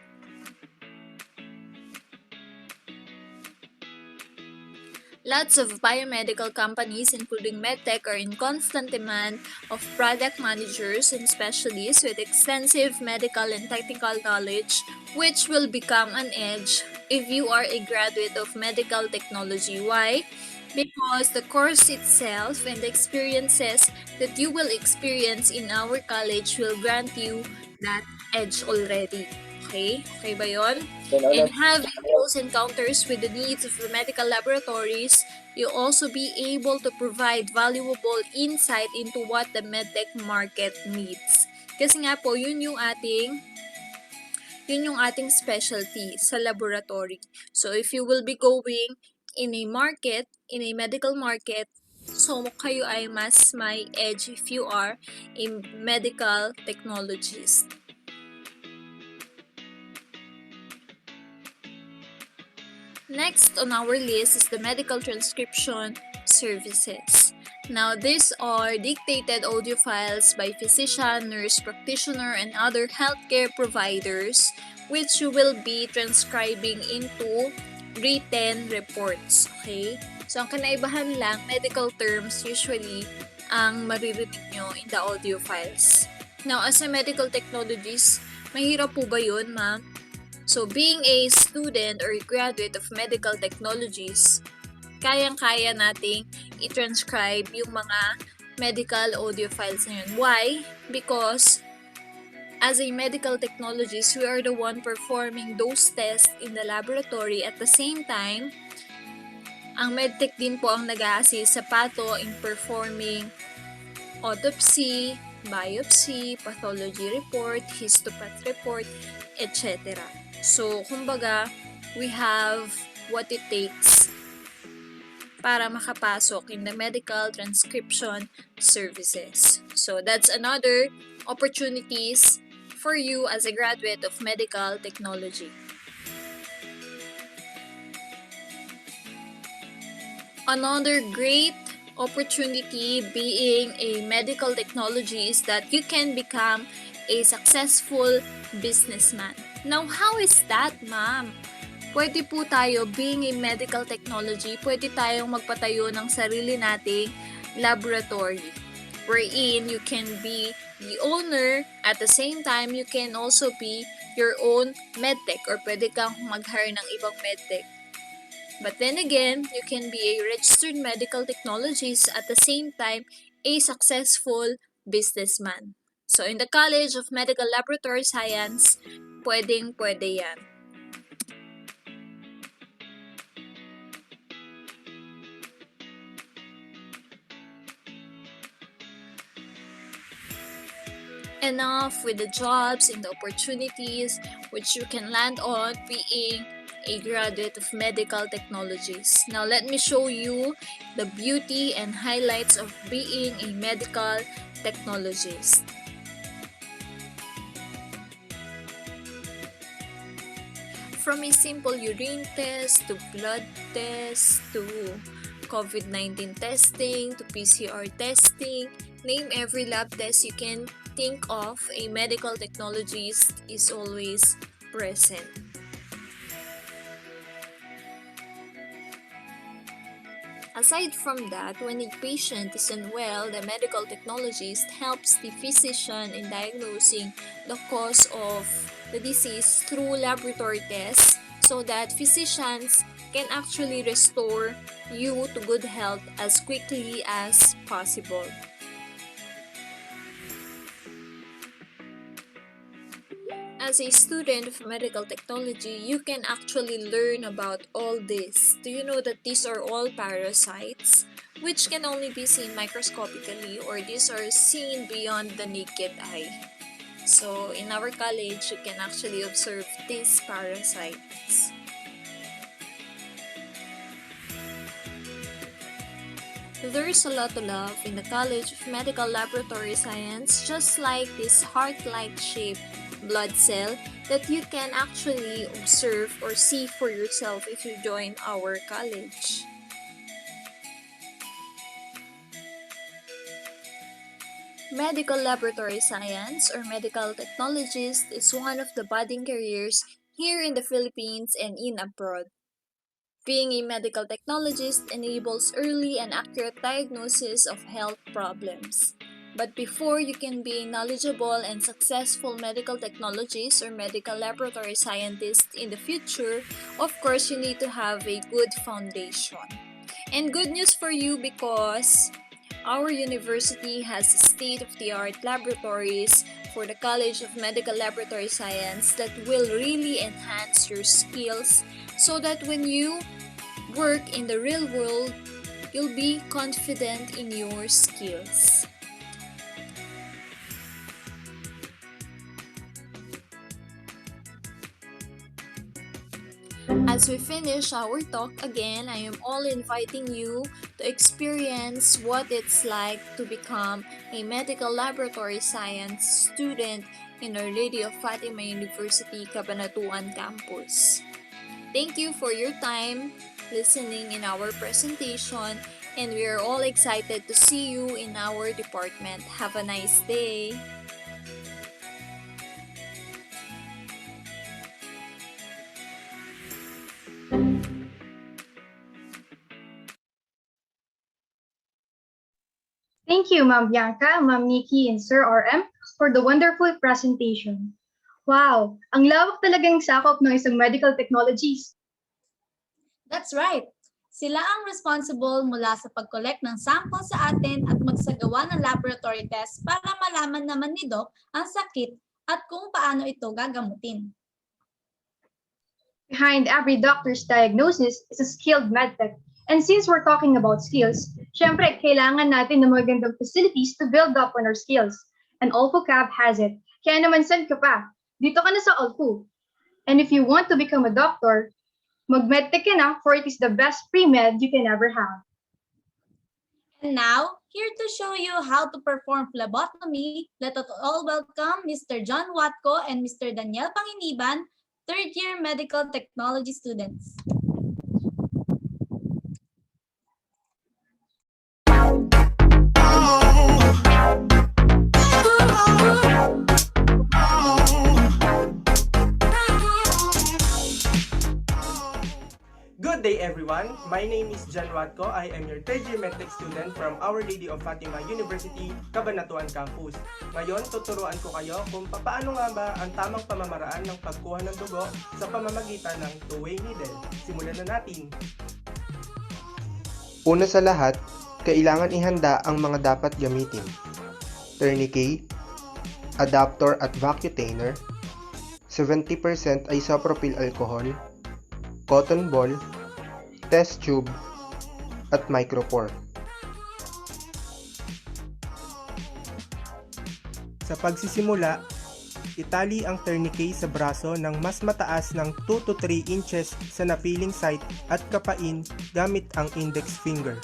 Lots of biomedical companies, including Medtech, are in constant demand of product managers and specialists with extensive medical and technical knowledge, which will become an edge if you are a graduate of medical technology. Why? Because the course itself and the experiences that you will experience in our college will grant you that edge already. Okay? Okay ba yun? And having close encounters with the needs of the medical laboratories, you'll also be able to provide valuable insight into what the medtech market needs. Kasi nga po, yun yung ating specialty sa laboratory. So, if you will be going in a market, in a medical market, so kayo ay mas may edge if you are a medical technologist. Next on our list is the medical transcription services. Now, these are dictated audio files by physician, nurse practitioner, and other healthcare providers, which you will be transcribing into written reports. Okay? So, ang kanaibahan lang, medical terms usually ang maririnig nyo in the audio files. Now, as a medical technologist, mahirap po ba yun, ma'am? So, being a student or a graduate of medical technologies, kayang-kaya nating i-transcribe yung mga medical audio files na yun. Why? Because as a medical technologist, we are the one performing those tests in the laboratory. At the same time, ang medtech din po ang nag-a-assist sa pato in performing autopsy, biopsy, pathology report, histopath report, etc. So, kumbaga, we have what it takes para makapasok in the medical transcription services. So, that's another opportunities for you as a graduate of medical technology. Another great opportunity being a medical technology is that you can become a successful businessman. Now, how is that, ma'am? Pwede po tayo, being a medical technology, pwede tayong magpatayo ng sarili nating laboratory. Wherein you can be the owner, at the same time, you can also be your own medtech or pwede kang mag-hire ng ibang medtech. But then again, you can be a registered medical technologist at the same time, a successful businessman. So, in the College of Medical Laboratory Science, pwede yan. Enough with the jobs and the opportunities which you can land on being a graduate of medical technologies. Now, let me show you the beauty and highlights of being a medical technologist. From a simple urine test to blood test to COVID-19 testing to PCR testing, name every lab test you can think of, a medical technologist is always present. Aside from that, when a patient is unwell, the medical technologist helps the physician in diagnosing the cause of the disease through laboratory tests so that physicians can actually restore you to good health as quickly as possible. As a student of medical technology, you can actually learn about all this. Do you know that these are all parasites, which can only be seen microscopically, or these are seen beyond the naked eye? So, in our college, you can actually observe these parasites. There's a lot to love in the College of Medical Laboratory Science, just like this heart-like shaped blood cell that you can actually observe or see for yourself if you join our college. Medical laboratory science or medical technologist is one of the budding careers here in the Philippines and in abroad. Being a medical technologist enables early and accurate diagnosis of health problems. But before you can be a knowledgeable and successful medical technologist or medical laboratory scientist in the future, of course, you need to have a good foundation. And good news for you because our university has state-of-the-art laboratories for the College of Medical Laboratory Science that will really enhance your skills so that when you work in the real world, you'll be confident in your skills. As we finish our talk again, I am all inviting you to experience what it's like to become a medical laboratory science student in Our Lady of Fatima University, Cabanatuan campus. Thank you for your time listening in our presentation, and we are all excited to see you in our department. Have a nice day! Thank you, Ma'am Bianca, Ma'am Nikki, and Sir RM for the wonderful presentation. Wow, ang lawak talagang sakop ng isang medical technologies. That's right. Sila ang responsible mula sa pag-collect ng sample sa atin at magsagawa ng laboratory test para malaman naman ni Doc ang sakit at kung paano ito gagamutin. Behind every doctor's diagnosis is a skilled medtech. And since we're talking about skills, syempre, kailangan natin ng magandang facilities to build up on our skills. And Olfu Cab has it. Kaya naman send ka pa. Dito ka na sa Olfu. And if you want to become a doctor, mag-medtech ka na, for it is the best pre-med you can ever have. And now, here to show you how to perform phlebotomy, let us all welcome Mr. John Watco and Mr. Daniel Panginiban, third-year medical technology students. Good day everyone! My name is John Watco. I am your third-year Medtech student from Our Lady of Fatima University, Cabanatuan campus. Ngayon, tuturuan ko kayo kung paano nga ba ang tamang pamamaraan ng pagkuha ng dugo sa pamamagitan ng two-way needle. Simulan na natin! Una sa lahat, kailangan ihanda ang mga dapat gamitin. Tourniquet, adapter at vacutainer, 70% isopropyl alcohol, cotton ball, test tube, at micropore. Sa pagsisimula, itali ang tourniquet sa braso ng mas mataas ng 2 to 3 inches sa napiling site at kapain gamit ang index finger.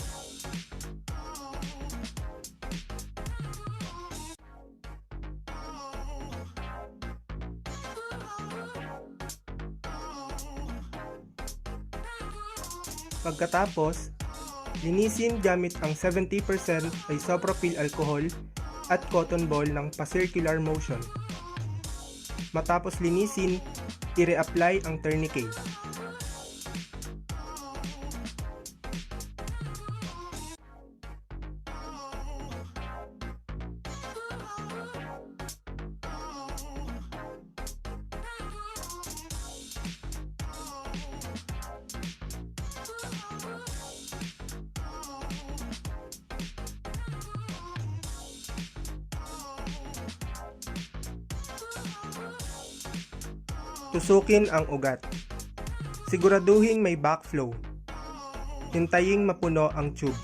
Pagkatapos, linisin gamit ang 70% isopropyl alcohol at cotton ball ng pa-circular motion. Matapos linisin, i-reapply ang tourniquet. Tusukin ang ugat. Siguraduhin may backflow. Hintaying mapuno ang tube.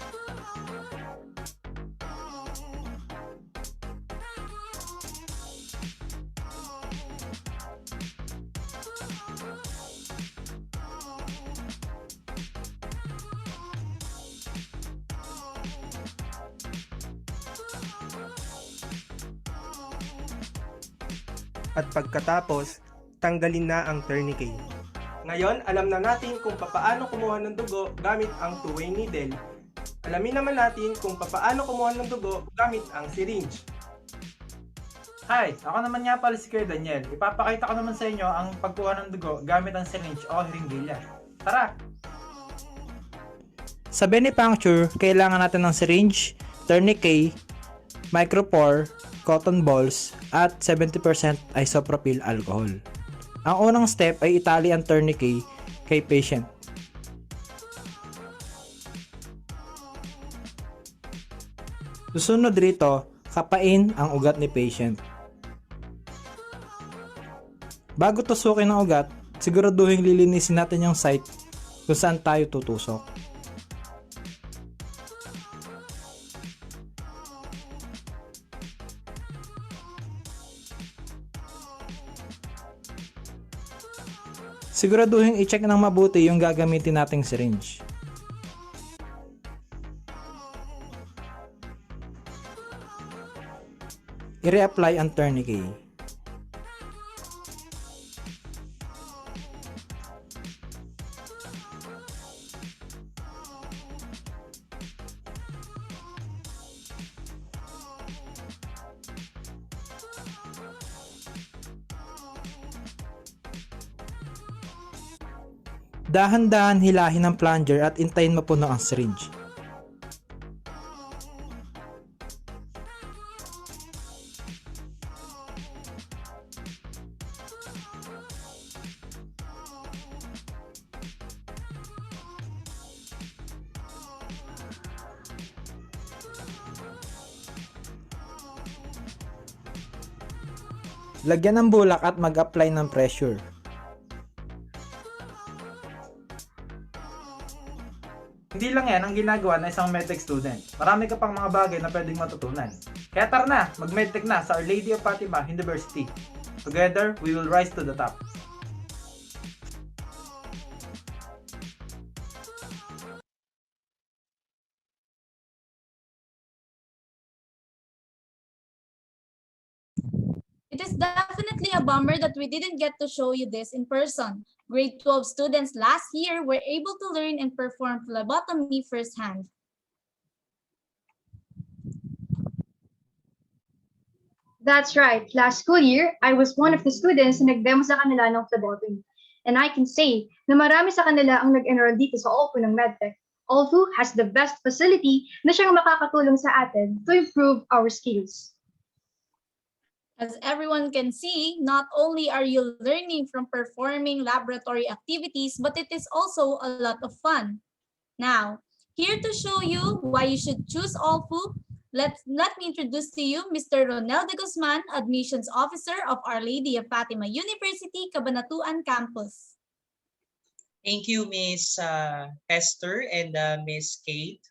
At pagkatapos, tanggalin na ang tourniquet. Ngayon, alam na natin kung papaano kumuha ng dugo gamit ang two-way needle. Alamin naman natin kung papaano kumuha ng dugo gamit ang syringe. Hi! Ako naman nga pala si Kuya Daniel. Ipapakita ko naman sa inyo ang pagkuha ng dugo gamit ang syringe o hiringgilya. Tara! Sa venipuncture, kailangan natin ng syringe, tourniquet, micropore, cotton balls, at 70% isopropyl alcohol. Ang unang step ay itali ang tourniquet kay patient. Susunod rito, kapain ang ugat ni patient. Bago tusukin ang ugat, siguraduhin lilinisin natin yung site kung saan tayo tutusok. Siguraduhin i-check ng mabuti yung gagamitin nating syringe. I-reapply ang tourniquet. Dahan-dahan hilahin ang plunger at intayin mapuno ang syringe. Lagyan ng bulak at mag-apply ng pressure. Hindi lang yan ang ginagawa ng isang Medtech student. Marami ka pang mga bagay na pwedeng matutunan. Kaya tara na, mag-Medtech na sa Our Lady of Fatima University. Together, we will rise to the top. It is definitely a bummer that we didn't get to show you this in person. Grade 12 students last year were able to learn and perform phlebotomy firsthand. That's right. Last school year, I was one of the students na nag-demo sa kanila ng phlebotomy. And I can say na marami sa kanila ang nag-enroll dito sa Olfu ng Medtech. Olfu has the best facility na siyang makakatulong sa atin to improve our skills. As everyone can see, not only are you learning from performing laboratory activities, but it is also a lot of fun. Now, here to show you why you should choose Olfu, let me introduce to you Mr. Ronel de Guzman, Admissions Officer of Our Lady of Fatima University, Cabanatuan Campus. Thank you, Miss Esther and Miss Kate.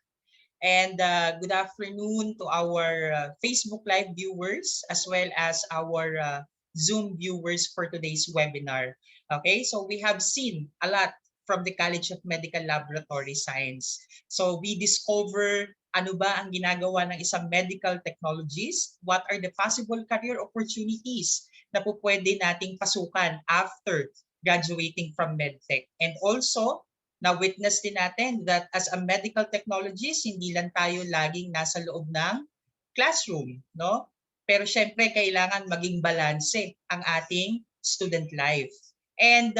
And good afternoon to our Facebook Live viewers as well as our Zoom viewers for today's webinar. Okay, so we have seen a lot from the College of Medical Laboratory Science. So we discover ano ba ang ginagawa ng isang medical technologist, what are the possible career opportunities na po pwede nating pasukan after graduating from Medtech. And also, na-witness din natin that as a medical technologist, hindi lang tayo laging nasa loob ng classroom, no? Pero syempre, kailangan maging balanse ang ating student life. And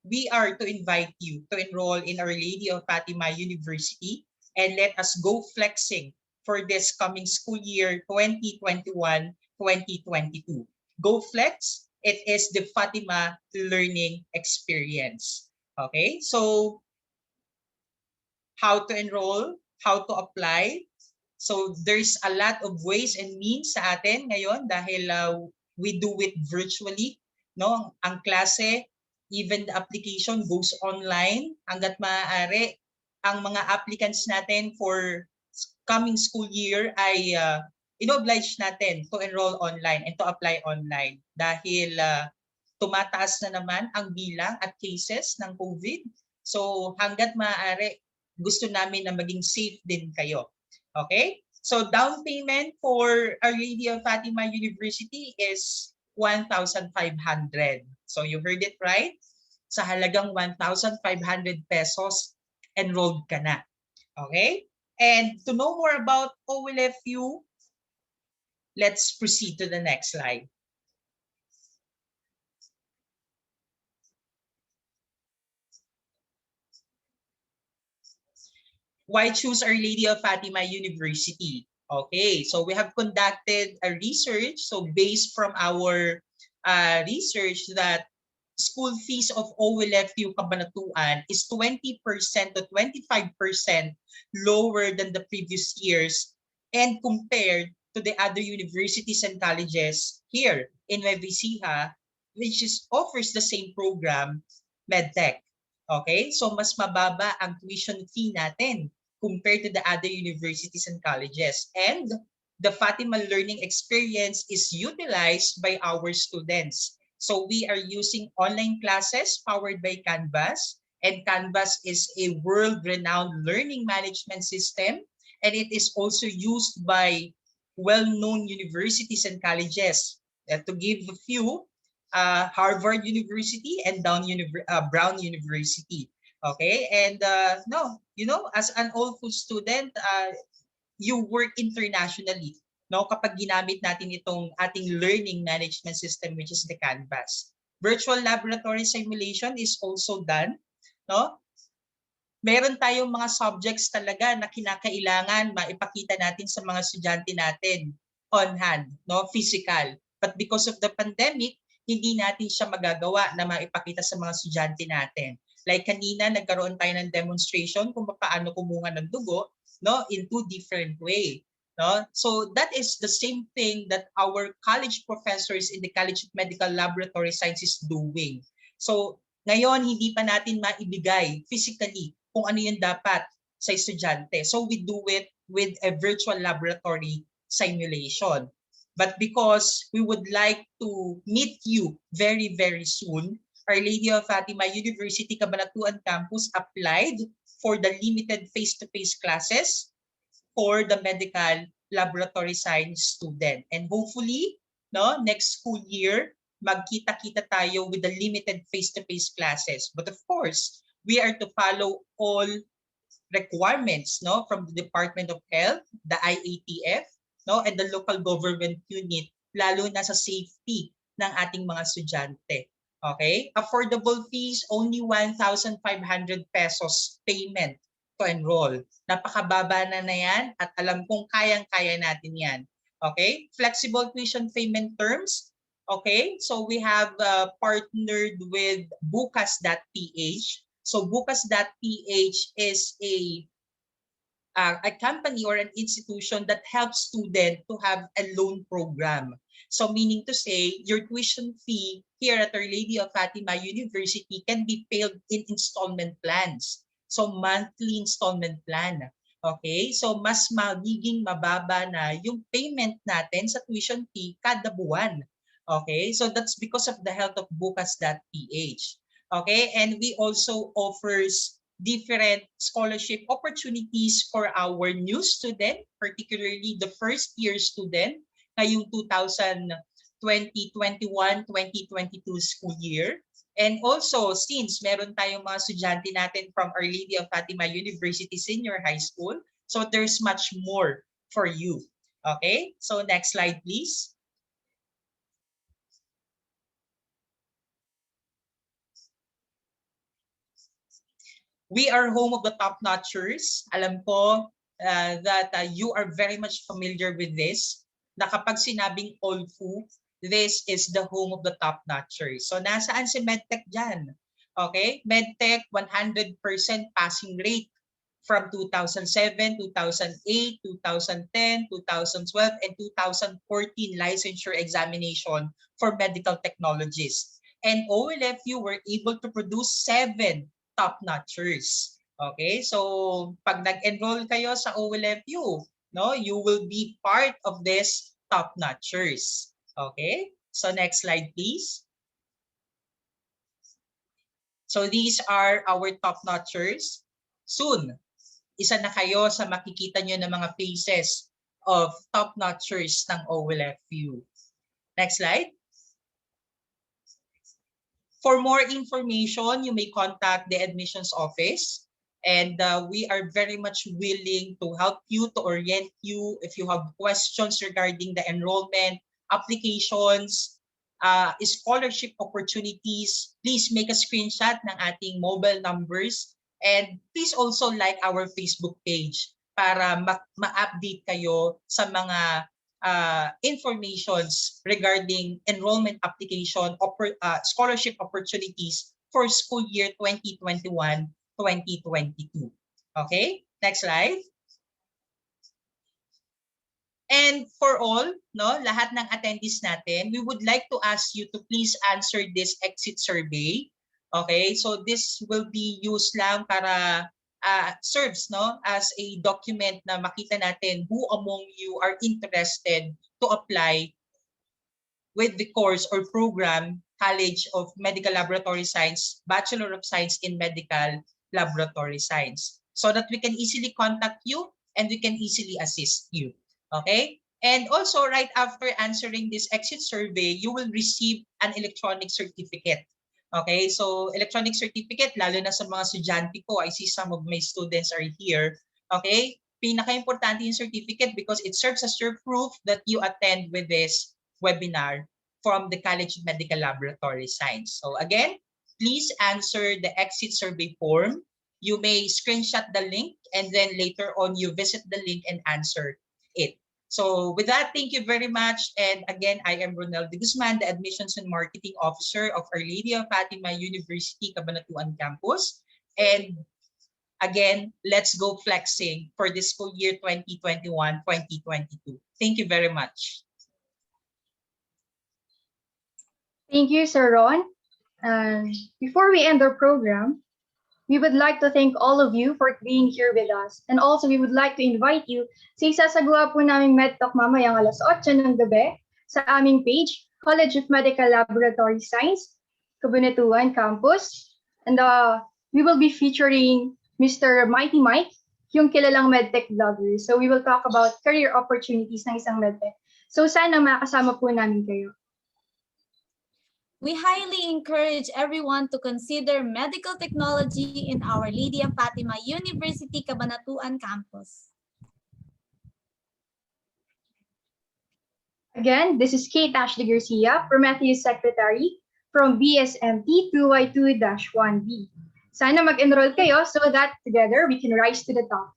we are to invite you to enroll in Our Lady of Fatima University and let us go flexing for this coming school year 2021-2022. Go Flex, it is the Fatima learning experience. Okay, so how to enroll, how to apply. So there's a lot of ways and means sa atin ngayon dahil we do it virtually, no? Ang klase, even the application goes online hangga't maaari. Ang mga applicants natin for coming school year ay in-oblige natin to enroll online and to apply online dahil tumataas na naman ang bilang at cases ng COVID. So hangga't maaari, gusto namin na maging safe din kayo. Okay? So down payment for Our Lady of Fatima University is 1,500. So you heard it right? Sa halagang 1,500 pesos, enrolled ka na. Okay? And to know more about OLFU, let's proceed to the next slide. Why choose Our Lady of Fatima University? Okay, so we have conducted a research. So based from our research that school fees of OLFU Cabanatuan is 20% to 25% lower than the previous years and compared to the other universities and colleges here in Nueva Ecija, which offers the same program, Medtech. Okay, so mas mababa ang tuition fee natin compared to the other universities and colleges. And the Fatima learning experience is utilized by our students. So we are using online classes powered by Canvas, and Canvas is a world-renowned learning management system, and it is also used by well-known universities and colleges. To give a few, Harvard University and Brown University. Okay, and no, you know, as an Olfu student, you work internationally. No, kapag ginamit natin itong ating learning management system, which is the Canvas. Virtual laboratory simulation is also done. No, meron tayong mga subjects talaga na kinakailangan maipakita natin sa mga estudyante natin on hand, no, physical. But because of the pandemic, hindi natin siya magagawa na maipakita sa mga estudyante natin. Like kanina, nagkaroon tayo ng demonstration kung paano kumunga ng dugo, no, in two different way. No? So that is the same thing that our college professors in the College of Medical Laboratory Science is doing. So ngayon, hindi pa natin maibigay physically kung ano yung dapat sa estudyante. So we do it with a virtual laboratory simulation. But because we would like to meet you very, very soon, Our Lady of Fatima University Cabanatuan Campus applied for the limited face-to-face classes for the medical laboratory science student. And hopefully, no, next school year, magkita-kita tayo with the limited face-to-face classes. But of course, we are to follow all requirements, no, from the Department of Health, the IATF, no, and the local government unit, lalo na sa safety ng ating mga estudyante. Okay? Affordable fees, only 1,500 pesos payment to enroll. Napakababa na yan at alam kong kayang-kaya natin yan. Okay? Flexible tuition payment terms. Okay? So we have partnered with bukas.ph. So bukas.ph is a company or an institution that helps students to have a loan program. So meaning to say, your tuition fee here at Our Lady of Fatima University can be paid in installment plans. So monthly installment plan. Okay? So mas magiging mababa na yung payment natin sa tuition fee kada buwan. Okay? So that's because of the help of bukas.ph. Okay? And we also offers different scholarship opportunities for our new student, particularly the first year student ngayong 2020-2021-2022 school year. And also, since meron tayong mga estudyante natin from Our Lady of Fatima University Senior High School, so there's much more for you. Okay? So next slide, please. We are home of the top-notchers. Alam ko that you are very much familiar with this, na kapag sinabing Olfu, this is the home of the top-notchers. So nasaan si Medtech dyan? Okay? Medtech, 100% passing rate from 2007, 2008, 2010, 2012, and 2014 licensure examination for medical technologists. And OLFU were able to produce 7 top-notchers. Okay, so pag nag-enroll kayo sa OLFU, no, you will be part of this top-notchers. Okay, so next slide please. So these are our top-notchers. Soon, isa na kayo sa makikita nyo ng mga faces of top-notchers ng OLFU. Next slide. For more information, you may contact the admissions office, and we are very much willing to help you, to orient you if you have questions regarding the enrollment, applications, scholarship opportunities. Please make a screenshot ng ating mobile numbers, and please also like our Facebook page para ma-update kayo sa mga informations regarding enrollment application, scholarship opportunities for school year 2021-2022. Okay, next slide. And for all, no, lahat ng attendees natin, we would like to ask you to please answer this exit survey. Okay, so this will be used lang para serves, no, as a document na makita natin who among you are interested to apply with the course or program College of Medical Laboratory Science, Bachelor of Science in Medical Laboratory Science, so that we can easily contact you and we can easily assist you. Okay? And also, right after answering this exit survey, you will receive an electronic certificate. Okay, so electronic certificate, lalo na sa mga estudyante ko, I see some of my students are here. Okay, pinaka-importante yung certificate because it serves as your proof that you attend with this webinar from the College of Medical Laboratory Science. So again, please answer the exit survey form. You may screenshot the link and then later on you visit the link and answer it. So with that, thank you very much. And again, I am Ronel de Guzman, the Admissions and Marketing Officer of Our Lady of Fatima University, Cabanatuan Campus. And again, let's go flexing for this school year 2021-2022. Thank you very much. Thank you, Sir Ron. Before we end our program, we would like to thank all of you for being here with us. And also, we would like to invite you sa isasagawa po naming Medtech mamayang alas 8 ng gabi sa aming page, College of Medical Laboratory Science, Cabanatuan Campus. And we will be featuring Mr. Mighty Mike, yung kilalang Medtech vlogger. So we will talk about career opportunities ng isang Medtech. So sana makasama po namin kayo. We highly encourage everyone to consider medical technology in Our Lady of Fatima University, Cabanatuan Campus. Again, this is Kate Ashley Garcia, Prometheus Secretary from BSMT 2Y2-1B. Sana mag-enroll kayo so that together we can rise to the top.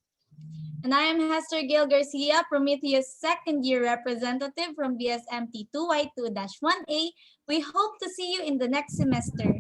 And I am Hester Gail Garcia, Prometheus second year representative from BSMT 2Y2-1A. We hope to see you in the next semester.